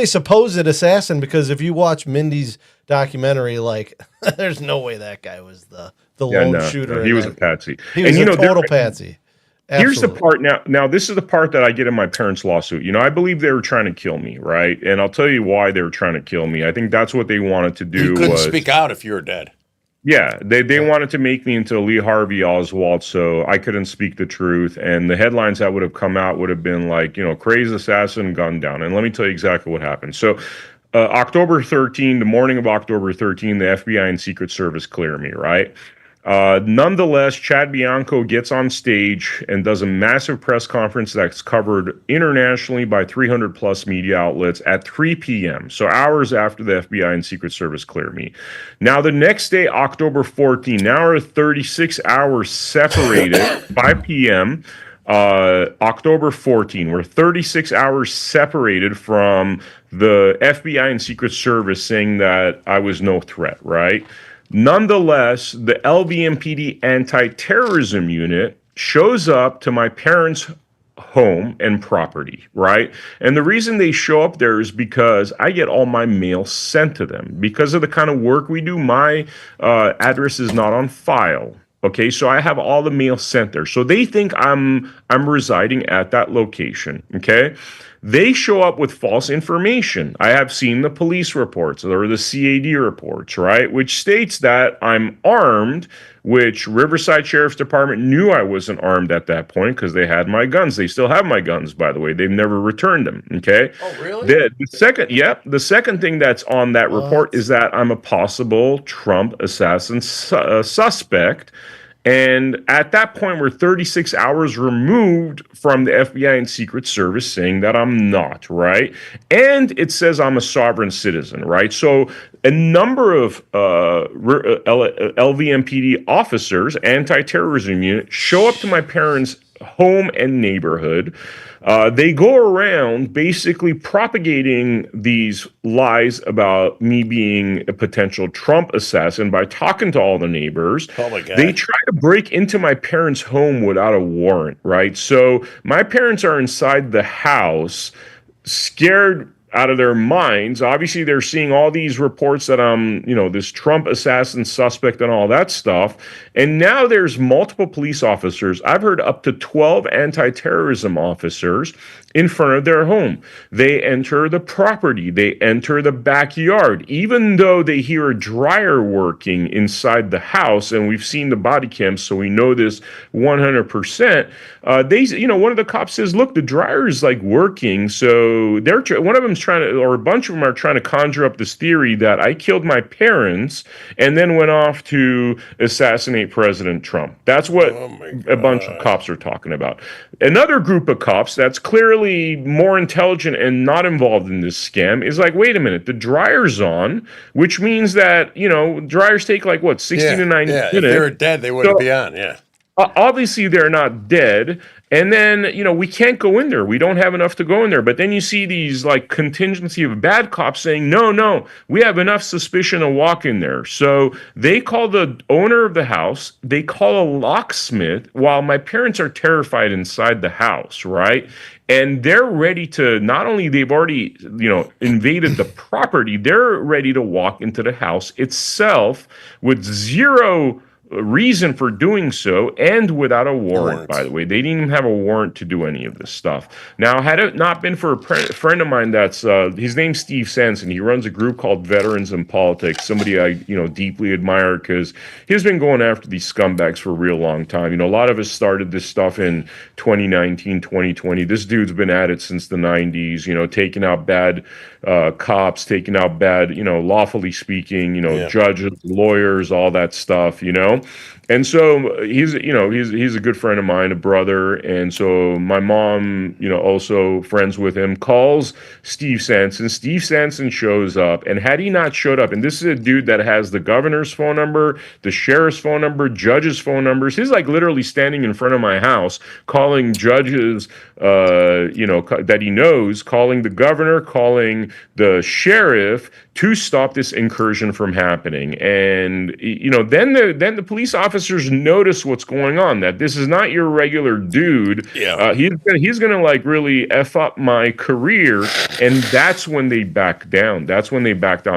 supposed assassin because if you watch Mindy's documentary, like, there's no way that guy was the lone shooter. He was a patsy. He was a total patsy. Here's the part now this is the part that I get in my parents' lawsuit. I believe they were trying to kill me, right? And I'll tell you why they were trying to kill me. I think that's what they wanted to do. You couldn't speak out if you were dead. Yeah, they wanted to make me into Lee Harvey Oswald, so I couldn't speak the truth. And the headlines that would have come out would have been like, crazy assassin gunned down. And let me tell you exactly what happened. So October 13, the morning of October 13, the FBI and Secret Service clear me, right? Nonetheless, Chad Bianco gets on stage and does a massive press conference that's covered internationally by 300 plus media outlets at 3 p.m. So hours after the FBI and Secret Service clear me. Now, the next day, October 14, now we're 36 hours separated, 5 p.m. October 14, we're 36 hours separated from the FBI and Secret Service saying that I was no threat, right? Nonetheless, the LVMPD anti-terrorism unit shows up to my parents' home and property, right? And the reason they show up there is because I get all my mail sent to them. Because of the kind of work we do, my address is not on file. Okay, so I have all the mail sent there. So they think I'm residing at that location. Okay. They show up with false information. I have seen the police reports or the CAD reports, right, which states that I'm armed, which Riverside Sheriff's Department knew I wasn't armed at that point because they had my guns. They still have my guns, by the way. They've never returned them, okay? Oh, really? The second thing that's on that report is that I'm a possible Trump assassin suspect. And at that point, we're 36 hours removed from the FBI and Secret Service saying that I'm not, right? And it says I'm a sovereign citizen, right? So a number of LVMPD officers, anti-terrorism unit, show up to my parents' home and neighborhood. They go around basically propagating these lies about me being a potential Trump assassin by talking to all the neighbors. Oh my God. They try to break into my parents' home without a warrant, right? So my parents are inside the house, scared out of their minds. Obviously, they're seeing all these reports that I'm, this Trump assassin suspect and all that stuff. And now there's multiple police officers. I've heard up to 12 anti-terrorism officers in front of their home. They enter the property. They enter the backyard, even though they hear a dryer working inside the house. And we've seen the body cams, so we know this 100%. One of the cops says, look, the dryer is like working. So one of them's trying to, or a bunch of them are trying to conjure up this theory that I killed my parents and then went off to assassinate President Trump. That's what a bunch of cops are talking about. Another group of cops that's clearly more intelligent and not involved in this scam is like, wait a minute, the dryer's on, which means that, dryers take like, 60 to 90 minutes. If they were dead, they wouldn't be on, Obviously, they're not dead. And then, we can't go in there. We don't have enough to go in there. But then you see these like contingency of bad cops saying, no, we have enough suspicion to walk in there. So they call the owner of the house. They call a locksmith while my parents are terrified inside the house, right? And they're ready to, not only they've already, invaded the property, they're ready to walk into the house itself with zero reason for doing so and without a warrant, by the way. They didn't even have a warrant to do any of this stuff. Now, had it not been for a friend of mine that's, his name's Steve Sanson. He runs a group called Veterans in Politics, somebody I, deeply admire because he's been going after these scumbags for a real long time. A lot of us started this stuff in 2019, 2020. This dude's been at it since the 90s, taking out bad cops, taking out bad, lawfully speaking, judges, lawyers, all that stuff, And so he's a good friend of mine, a brother. And so my mom, also friends with him, calls Steve Sanson. Steve Sanson shows up. And had he not showed up, and this is a dude that has the governor's phone number, the sheriff's phone number, judges' phone numbers. He's like literally standing in front of my house, calling judges, that he knows, calling the governor, calling the sheriff to stop this incursion from happening. And, then the police officers notice what's going on, that this is not your regular dude. Yeah. He's going to like really F up my career. And that's when they back down.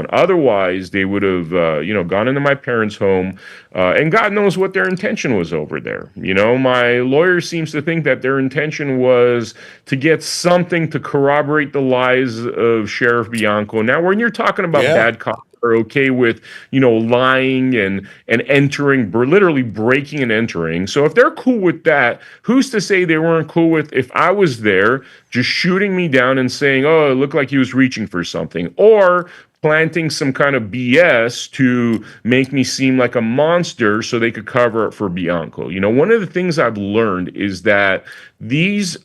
Otherwise, they would have, gone into my parents' home. And God knows what their intention was over there. My lawyer seems to think that their intention was to get something to corroborate the lies of Sheriff Bianco. Now, when you're talking about bad cops are okay with, lying and entering, literally breaking and entering. So if they're cool with that, who's to say they weren't cool with if I was there just shooting me down and saying, oh, it looked like he was reaching for something, or planting some kind of BS to make me seem like a monster so they could cover up for Bianco. One of the things I've learned is that these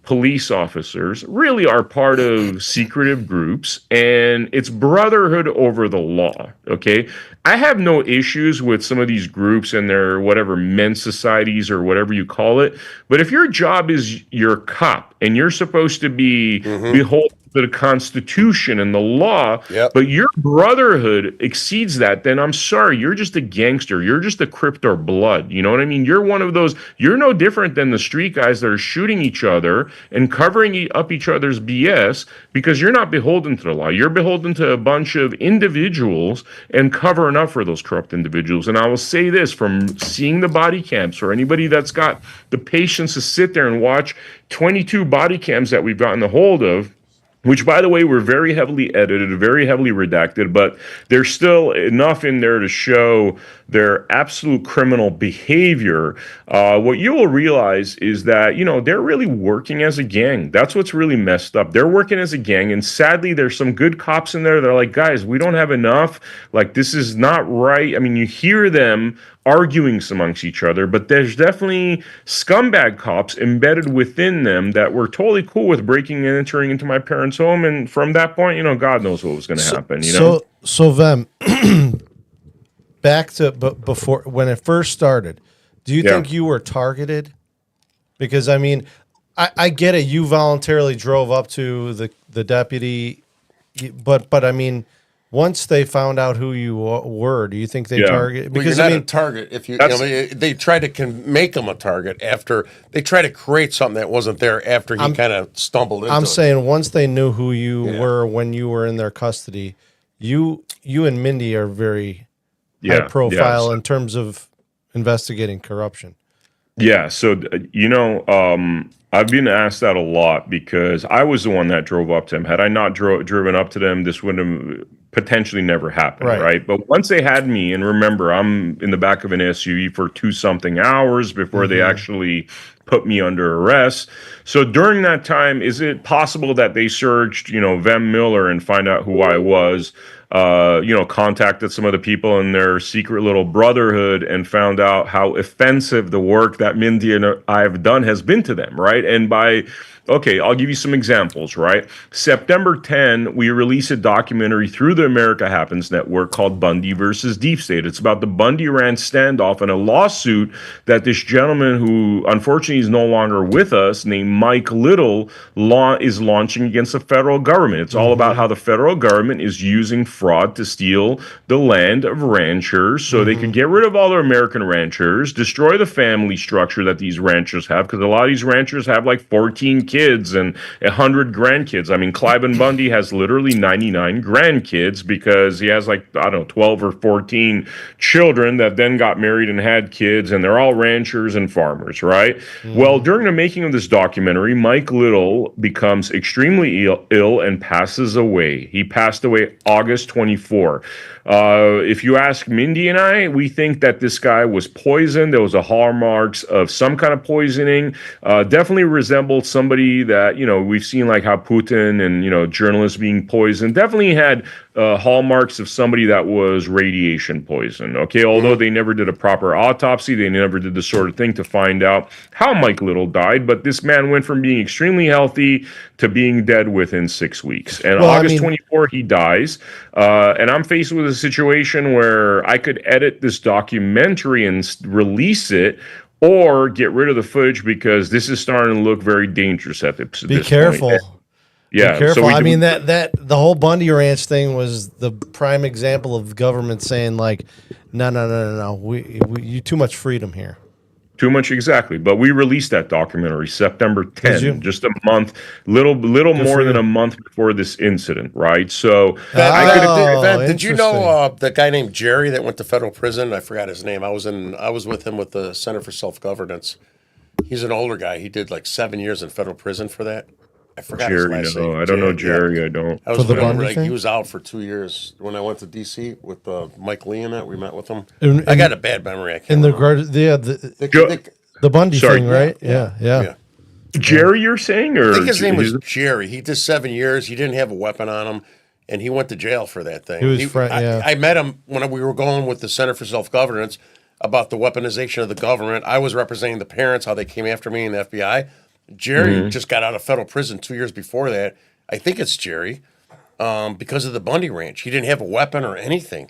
police officers really are part of secretive groups, and it's brotherhood over the law, okay? I have no issues with some of these groups and their whatever men's societies or whatever you call it, but if your job is you're a cop and you're supposed to be beholden to the Constitution and the law, Yep. but your brotherhood exceeds that, then I'm sorry, you're just a gangster. You're just a Crypto blood. You know what I mean? You're one of those, you're no different than the street guys that are shooting each other and covering up each other's BS because you're not beholden to the law. You're beholden to a bunch of individuals and covering up for those corrupt individuals. And I will say this, from seeing the body cams, for anybody that's got the patience to sit there and watch 22 body cams that we've gotten a hold of, which, by the way, were very heavily edited, very heavily redacted, but there's still enough in there to show their absolute criminal behavior. What you will realize is that, you know, they're really working as a gang. That's what's really messed up. They're working as a gang, and sadly, there's some good cops in there that are like, guys, we don't have enough. Like, this is not right. I mean, you hear them arguing amongst each other, but there's definitely scumbag cops embedded within them that were totally cool with breaking and entering into my parents' home, and from that point, you know, God knows what was going to happen. You know, so Vem, back to before when it first started, do you think you were targeted? Because I mean, I get it. You voluntarily drove up to the deputy, but I mean, once they found out who you were, do you think they target? Because you're not a target if you. They try to make him a target after they try to create something that wasn't there after he kind of stumbled into it. I'm saying once they knew who you were when you were in their custody, you and Mindy are very high profile in terms of investigating corruption. Yeah. So, you know, I've been asked that a lot because I was the one that drove up to him. Had I not driven up to them, this would have potentially never happened, right? But once they had me, and remember, I'm in the back of an SUV for 2-something hours before they actually put me under arrest. So during that time, is it possible that they searched, you know, Vem Miller and find out who I was? You know, contacted some of the people in their secret little brotherhood and found out how offensive the work that Mindy and I have done has been to them, right? And okay, I'll give you some examples, right? September 10, we released a documentary through the America Happens Network called Bundy versus Deep State. It's about the Bundy Ranch standoff and a lawsuit that this gentleman, who unfortunately is no longer with us, named Mike Little, is launching against the federal government. It's all about how the federal government is using fraud to steal the land of ranchers so they can get rid of all their American ranchers, destroy the family structure that these ranchers have, because a lot of these ranchers have like 14 kids and 100 grandkids. I mean, Cliven Bundy has literally 99 grandkids because he has like, I don't know, 12 or 14 children that then got married and had kids, and they're all ranchers and farmers, right? Well, during the making of this documentary, Mike Little becomes extremely ill and passes away. He passed away August 24. If you ask Mindy and I, we think that this guy was poisoned. There was a hallmarks of some kind of poisoning. Definitely resembled somebody that, you know, we've seen like how Putin and, you know, journalists being poisoned. Definitely had hallmarks of somebody that was radiation poisoned. Okay, although they never did a proper autopsy, they never did the sort of thing to find out how Mike Little died. But this man went from being extremely healthy to being dead within 6 weeks. And August 24, he dies. And I'm faced with a situation where I could edit this documentary and release it, or get rid of the footage because this is starting to look very dangerous at this Be careful. point. Yeah, be careful. So I mean, that the whole Bundy Ranch thing was the prime example of government saying like, no, we you too much freedom here. Too much, exactly. But we released that documentary September 10, just a month, little more than a month before this incident, right? So, did you know the guy named Jerry that went to federal prison? I forgot his name. I was with him with the Center for Self-Governance. He's an older guy. He did like 7 years in federal prison for that. I forgot his last name. I don't know Jerry. I don't. I was with him, he was out for 2 years when I went to D.C. with Mike Lee and that. We met with him. I got a bad memory. I can't remember. The Bundy thing, right? Yeah. Jerry, you're saying? Or I think his name was Jerry. He did 7 years. He didn't have a weapon on him, and he went to jail for that thing. I met him when we were going with the Center for Self-Governance about the weaponization of the government. I was representing the parents, how they came after me in the FBI. Jerry just got out of federal prison 2 years before that. I think it's Jerry, because of the Bundy Ranch. He didn't have a weapon or anything.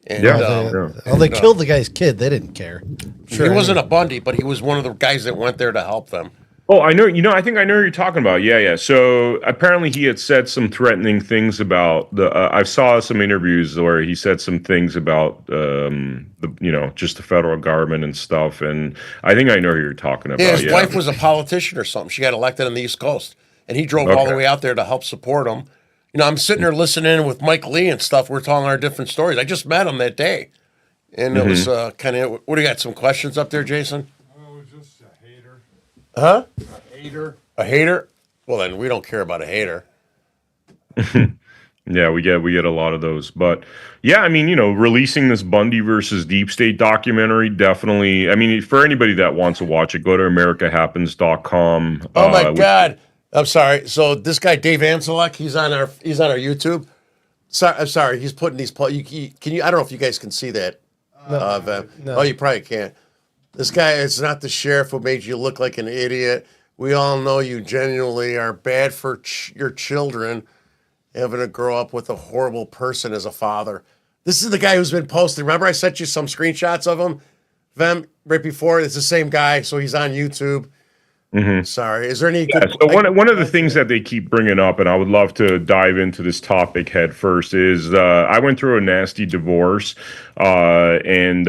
And, they killed the guy's kid. They didn't care. He wasn't a Bundy, but he was one of the guys that went there to help them. Oh, I know. I think I know who you're talking about. Yeah, yeah. So apparently, he had said some threatening things about the. I saw some interviews where he said some things about just the federal government and stuff. And I think I know who you're talking about. Yeah, his Yeah. wife was a politician or something. She got elected on the East Coast, and he drove all the way out there to help support him. I'm sitting there listening with Mike Lee and stuff. We're telling our different stories. I just met him that day, and it was kind of. What do you got? Some questions up there, Jason? Huh? A hater. A hater? Well, then we don't care about a hater. Yeah, we get a lot of those. But yeah, I mean, releasing this Bundy versus Deep State documentary, definitely. I mean, for anybody that wants to watch it, go to americahappens.com. Oh my God. I'm sorry. So this guy Dave Anselak, he's on our YouTube. I'm sorry. He's putting these can you I don't know if you guys can see that. No. Oh, you probably can't. This guy is not the sheriff who made you look like an idiot. We all know you genuinely are bad for your children, having to grow up with a horrible person as a father. This is the guy who's been posting. Remember I sent you some screenshots of him, Vem, right before? It's the same guy, so he's on YouTube. Sorry. Is there any good... So one of the things that they keep bringing up, and I would love to dive into this topic head first, is I went through a nasty divorce, and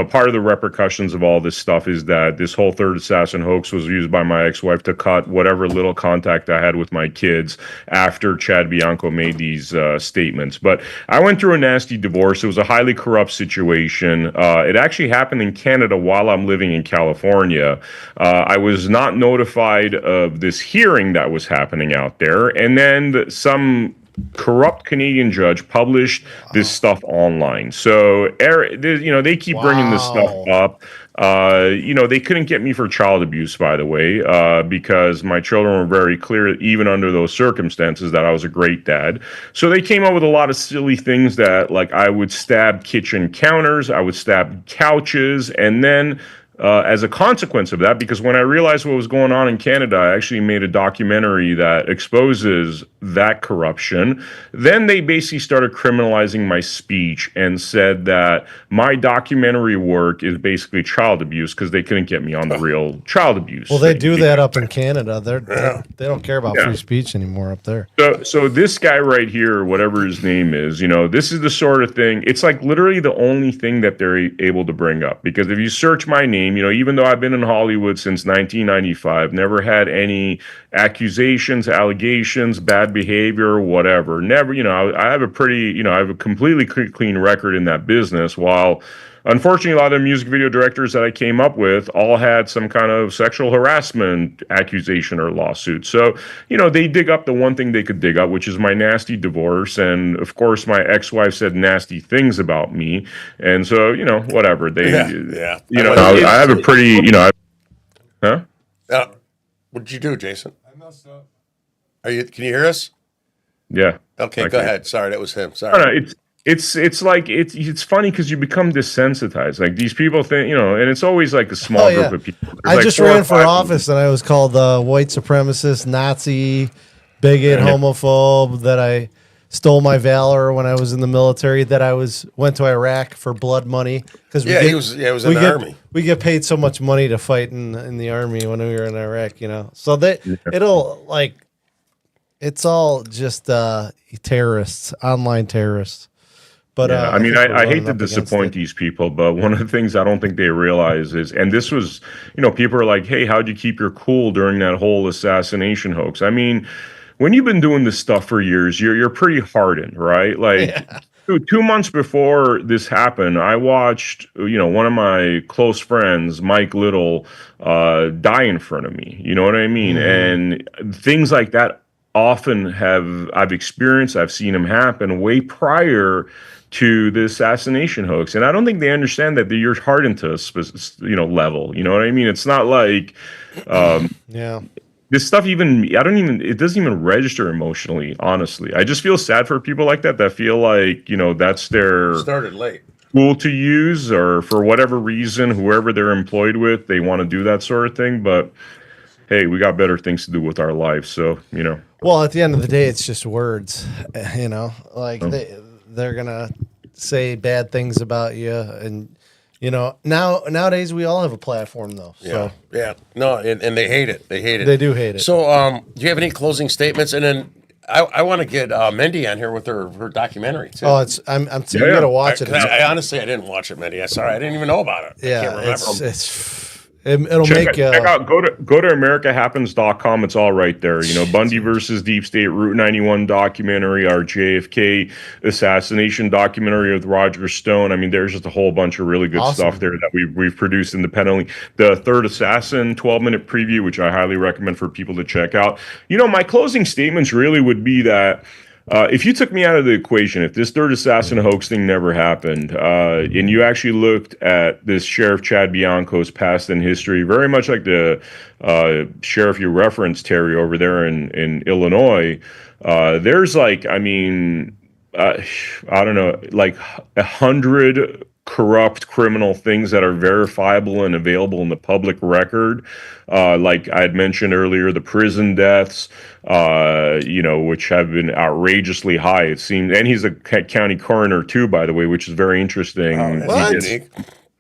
part of the repercussions of all this stuff is that this whole third assassin hoax was used by my ex-wife to cut whatever little contact I had with my kids after Chad Bianco made these statements. But I went through a nasty divorce. It was a highly corrupt situation. It actually happened in Canada while I'm living in California. I was not notified of this hearing that was happening out there, and then some corrupt Canadian judge published this stuff online. So they keep bringing this stuff up. They couldn't get me for child abuse, by the way, because my children were very clear, even under those circumstances, that I was a great dad. So they came up with a lot of silly things that, like, I would stab kitchen counters, I would stab couches, and then as a consequence of that, because when I realized what was going on in Canada, I actually made a documentary that exposes that corruption. Then they basically started criminalizing my speech and said that my documentary work is basically child abuse because they couldn't get me on the real child abuse. Well, they do that up in Canada. They don't care about free speech anymore up there. So this guy right here, whatever his name is, this is the sort of thing. It's like literally the only thing that they're able to bring up, because if you search my name, even though I've been in Hollywood since 1995, never had any accusations, allegations, bad behavior, whatever. Never, I have a pretty, I have a completely clean record in that business. While unfortunately, a lot of the music video directors that I came up with all had some kind of sexual harassment accusation or lawsuit. So, they dig up the one thing they could dig up, which is my nasty divorce. And of course, my ex-wife said nasty things about me. And so, whatever. They, I have a pretty, huh? What did you do, Jason? I messed up. Can you hear us? Yeah. Okay, go ahead. Sorry, that was him. Sorry. No, it's funny because you become desensitized. Like, these people think, and it's always like a small group of people. I just ran for office and I was called white supremacist, Nazi, bigot, homophobe, that I stole my valor when I was in the military, that I went to Iraq for blood money. He was in the army. We get paid so much money to fight in the army when we were in Iraq, So it's all just terrorists, online terrorists. But I mean, I hate to disappoint these people, but one of the things I don't think they realize is, and this was, people are like, hey, how'd you keep your cool during that whole assassination hoax? I mean, when you've been doing this stuff for years, you're pretty hardened, right? Like, 2 months before this happened, I watched, one of my close friends, Mike Little, die in front of me. You know what I mean? And things like that often I've experienced, I've seen them happen way prior to the assassination hoax. And I don't think they understand that you're hardened to a level. You know what I mean? It's not like, this stuff it doesn't even register emotionally, honestly. I just feel sad for people like that feel like, that's their started late tool to use, or for whatever reason, whoever they're employed with, they want to do that sort of thing. But hey, we got better things to do with our lives. So, Well, at the end of the day, it's just words, like they're going to say bad things about you, and You know, nowadays we all have a platform though. So Yeah. No, and they hate it. They hate it. They do hate it. So, do you have any closing statements? And then I want to get Mindy on here with her documentary too. Oh, you gotta watch it. I honestly, I didn't watch it, Mindy. Sorry, I didn't even know about it. Yeah, I can't remember. It'll check out go to americahappens.com. It's all right there. You know, Bundy versus Deep State, Route 91 documentary, our JFK assassination documentary with Roger Stone. I mean, there's just a whole bunch of really good stuff there that we've produced independently. The Third Assassin 12-minute preview, which I highly recommend for people to check out. You know, my closing statements really would be that if you took me out of the equation, if this Third Assassin hoax thing never happened, and you actually looked at this Sheriff Chad Bianco's past in history, very much like the sheriff you referenced, Terry, over there in Illinois, there's like, I mean, I don't know, like 100 corrupt criminal things that are verifiable and available in the public record. Like I had mentioned earlier, the prison deaths, you know, which have been outrageously high, it seems. And he's a county coroner too, by the way, which is very interesting.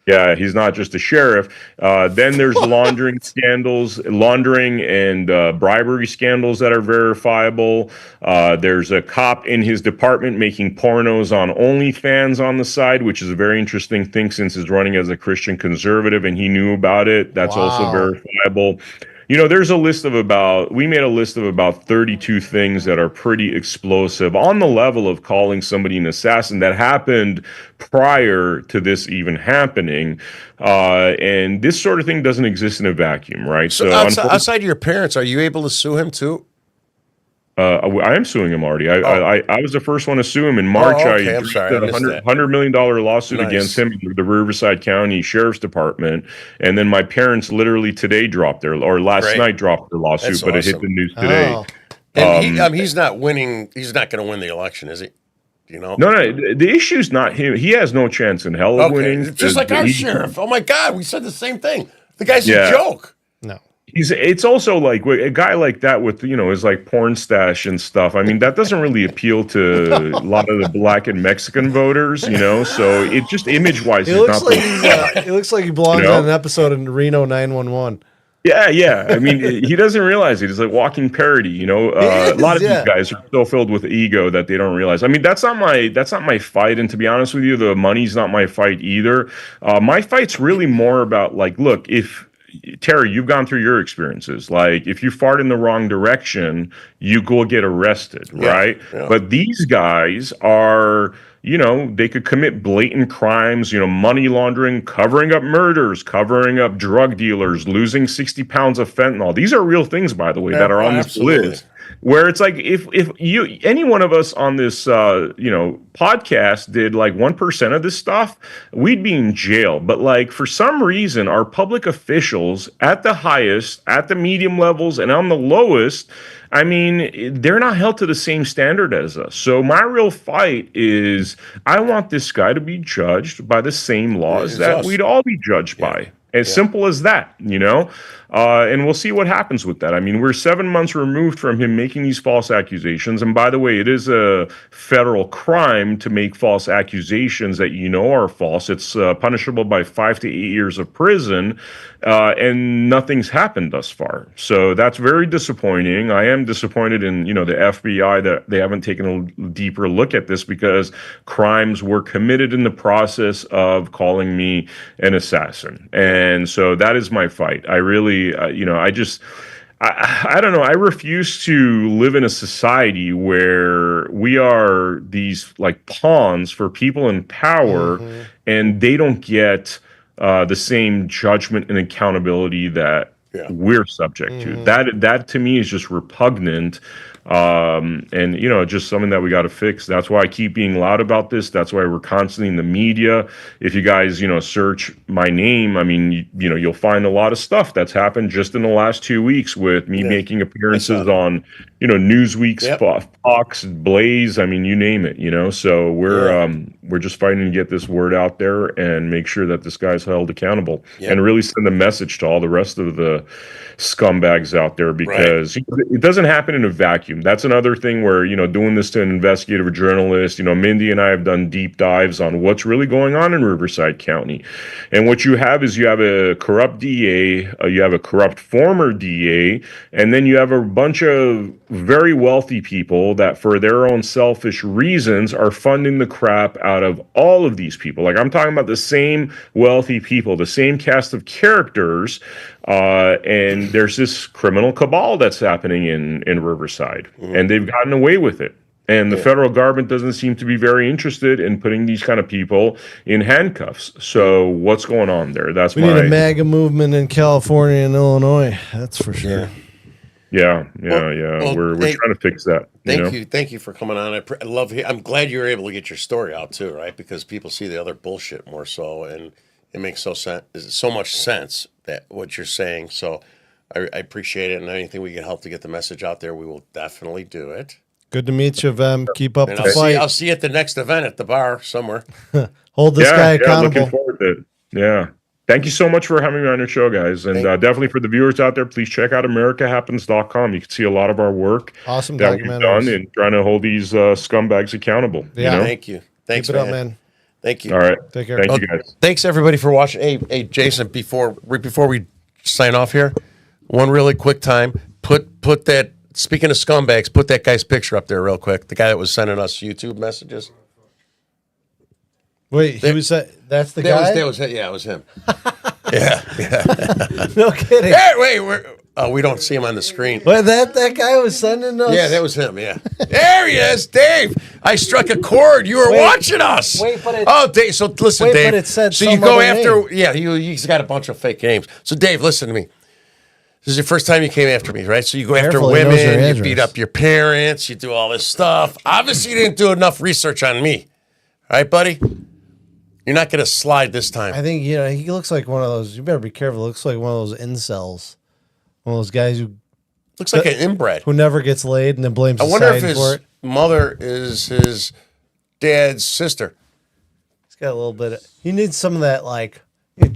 Yeah, he's not just a sheriff. Then there's laundering scandals, laundering and bribery scandals that are verifiable. There's a cop in his department making pornos on OnlyFans on the side, which is a very interesting thing since he's running as a Christian conservative and he knew about it. That's also verifiable. You know, there's a list of we made a list of about 32 things that are pretty explosive on the level of calling somebody an assassin that happened prior to this even happening. And this sort of thing doesn't exist in a vacuum, right? So outside of your parents, are you able to sue him too? I am suing him already. I was the first one to sue him in March. I did a $100 million lawsuit against him in the Riverside County Sheriff's Department, and then my parents literally today dropped last night dropped their lawsuit, but it hit the news today. And he's not winning. He's not going to win the election, is he? You know? No. The issue's not him. He has no chance in hell of winning. Just like our sheriff. Oh my God, we said the same thing. The guy's a joke. No. It's also like a guy like that with, you know, his like porn stash and stuff. I mean, that doesn't really appeal to a lot of the black and Mexican voters, you know. So it just image wise, it looks like he belongs on an episode in Reno 911. Yeah. I mean, he doesn't realize it. He's like walking parody, you know. A lot of these guys are so filled with ego that they don't realize. I mean, that's not my fight. And to be honest with you, the money's not my fight either. My fight's really more about like, look, Terry, you've gone through your experiences. Like, if you fart in the wrong direction, you go get arrested, right? Yeah. But these guys are, you know, they could commit blatant crimes, you know, money laundering, covering up murders, covering up drug dealers, losing 60 pounds of fentanyl. These are real things, by the way, that are on this list. Where it's like if any one of us on this you know, podcast did like 1% of this stuff, we'd be in jail. But like for some reason, our public officials at the highest, at the medium levels, and on the lowest, I mean, they're not held to the same standard as us. So my real fight is I want this guy to be judged by the same laws that we'd all be judged by. As simple as that, you know? And we'll see what happens with that. I mean, we're 7 months removed from him making these false accusations. And by the way, it is a federal crime to make false accusations that you know are false. It's punishable by 5 to 8 years of prison. And nothing's happened thus far. So that's very disappointing. I am disappointed in, you know, the FBI that they haven't taken a deeper look at this because crimes were committed in the process of calling me an assassin. And so that is my fight. I really, you know, I don't know. I refuse to live in a society where we are these like pawns for people in power and they don't get the same judgment and accountability that we're subject to. That to me is just repugnant. And you know, just something that we got to fix. That's why I keep being loud about this. That's why we're constantly in the media. If you guys, you know, search my name, I mean, you know, you'll find a lot of stuff that's happened just in the last 2 weeks with me making appearances on, you know, Newsweek's Fox, Blaze. I mean, you name it, you know, so we're, We're just fighting to get this word out there and make sure that this guy's held accountable and really send a message to all the rest of the scumbags out there, because it doesn't happen in a vacuum. That's another thing where, doing this to an investigative journalist, Mindy and I have done deep dives on what's really going on in Riverside County. And what you have is you have a corrupt DA, you have a corrupt former DA, and then you have a bunch of very wealthy people that for their own selfish reasons are funding the crap out of all of these people. Like, I'm talking about the same wealthy people, the same cast of characters, and there's this criminal cabal that's happening in Riverside, and they've gotten away with it. And the federal government doesn't seem to be very interested in putting these kind of people in handcuffs. So what's going on there? We need a MAGA movement in California and Illinois. That's for sure. Yeah. Well, we're trying to fix that. Thank you for coming on. I love. I'm glad you were able to get your story out too, right? Because people see the other bullshit more so, and it makes so much sense that what you're saying. So I appreciate it, and anything we can help to get the message out there, we will definitely do it. Good to meet you, Vem. Keep up the fight. I'll see you at the next event at the bar somewhere. Hold this guy accountable. Looking forward to it. Yeah. Thank you so much for having me on your show, guys. And definitely for the viewers out there, please check out AmericaHappens.com. You can see a lot of our work that we've done in trying to hold these scumbags accountable. Yeah, thank you. Thanks, Keep it up, man. Thank you. All right. Take care. Thank you, guys. Thanks, everybody, for watching. Hey, Jason, before we sign off here, one really quick time, put that, speaking of scumbags, put that guy's picture up there real quick. The guy that was sending us YouTube messages. Wait, that's the guy? It was him. yeah. No kidding. Hey, wait, we don't see him on the screen. But that guy was sending us. Yeah, that was him. Yeah, there he is, Dave. I struck a chord. You were watching us. Wait, but Dave. So listen, Dave. But it said so you go after. Name. Yeah, he's got a bunch of fake names. So Dave, listen to me. This is your first time you came after me, right? So you go after women, you beat up your parents, you do all this stuff. Obviously, you didn't do enough research on me, all right, buddy? You're not going to slide this time. I think, he looks like one of those, you better be careful, looks like one of those incels. One of those guys who... Looks like an inbred. Who never gets laid and then blames society for it. I wonder if his mother is his dad's sister. He's got a little bit of... He needs some of that,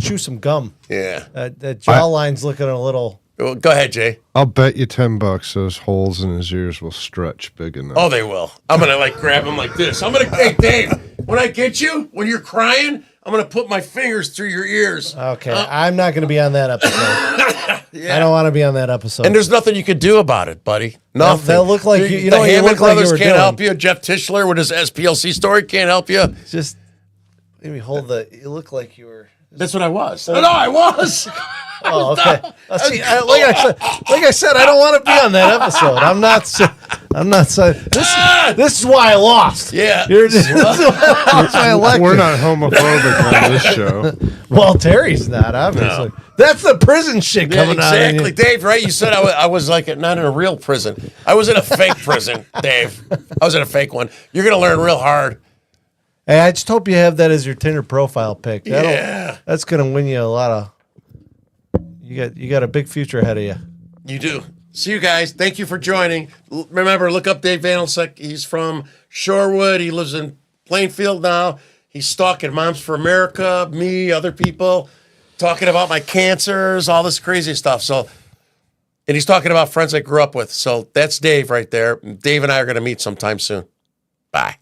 chew some gum. Yeah. That jawline's looking a little... Well, go ahead, Jay. I'll bet you $10 those holes in his ears will stretch big enough. Oh, they will. I'm going to grab him like this. Hey, Dave, when I get you, when you're crying, I'm going to put my fingers through your ears. Okay. I'm not going to be on that episode. Yeah. I don't want to be on that episode. And there's nothing you could do about it, buddy. Nothing. They'll look like you know the Hammond brothers can't help you. Jeff Tischler with his SPLC story can't help you. Just maybe you look like you were. That's what I was. No, I was. Oh, okay. See, like I said, I don't want to be on that episode. I'm not. This is why I lost. Yeah. This is why I lost. We're not homophobic on this show. Well, Terry's not, obviously. No. That's the prison shit coming out. Exactly, Dave. Right? You said I was not in a real prison. I was in a fake prison, Dave. I was in a fake one. You're gonna learn real hard. Hey, I just hope you have that as your Tinder profile pic. Yeah. That's gonna win you a lot of. You got a big future ahead of you. You do. See you guys. Thank you for joining. Remember, look up Dave Vanelsek. He's from Shorewood. He lives in Plainfield now. He's stalking Moms for America, me, other people, talking about my cancers, all this crazy stuff. So, and he's talking about friends I grew up with. So that's Dave right there. Dave and I are going to meet sometime soon. Bye.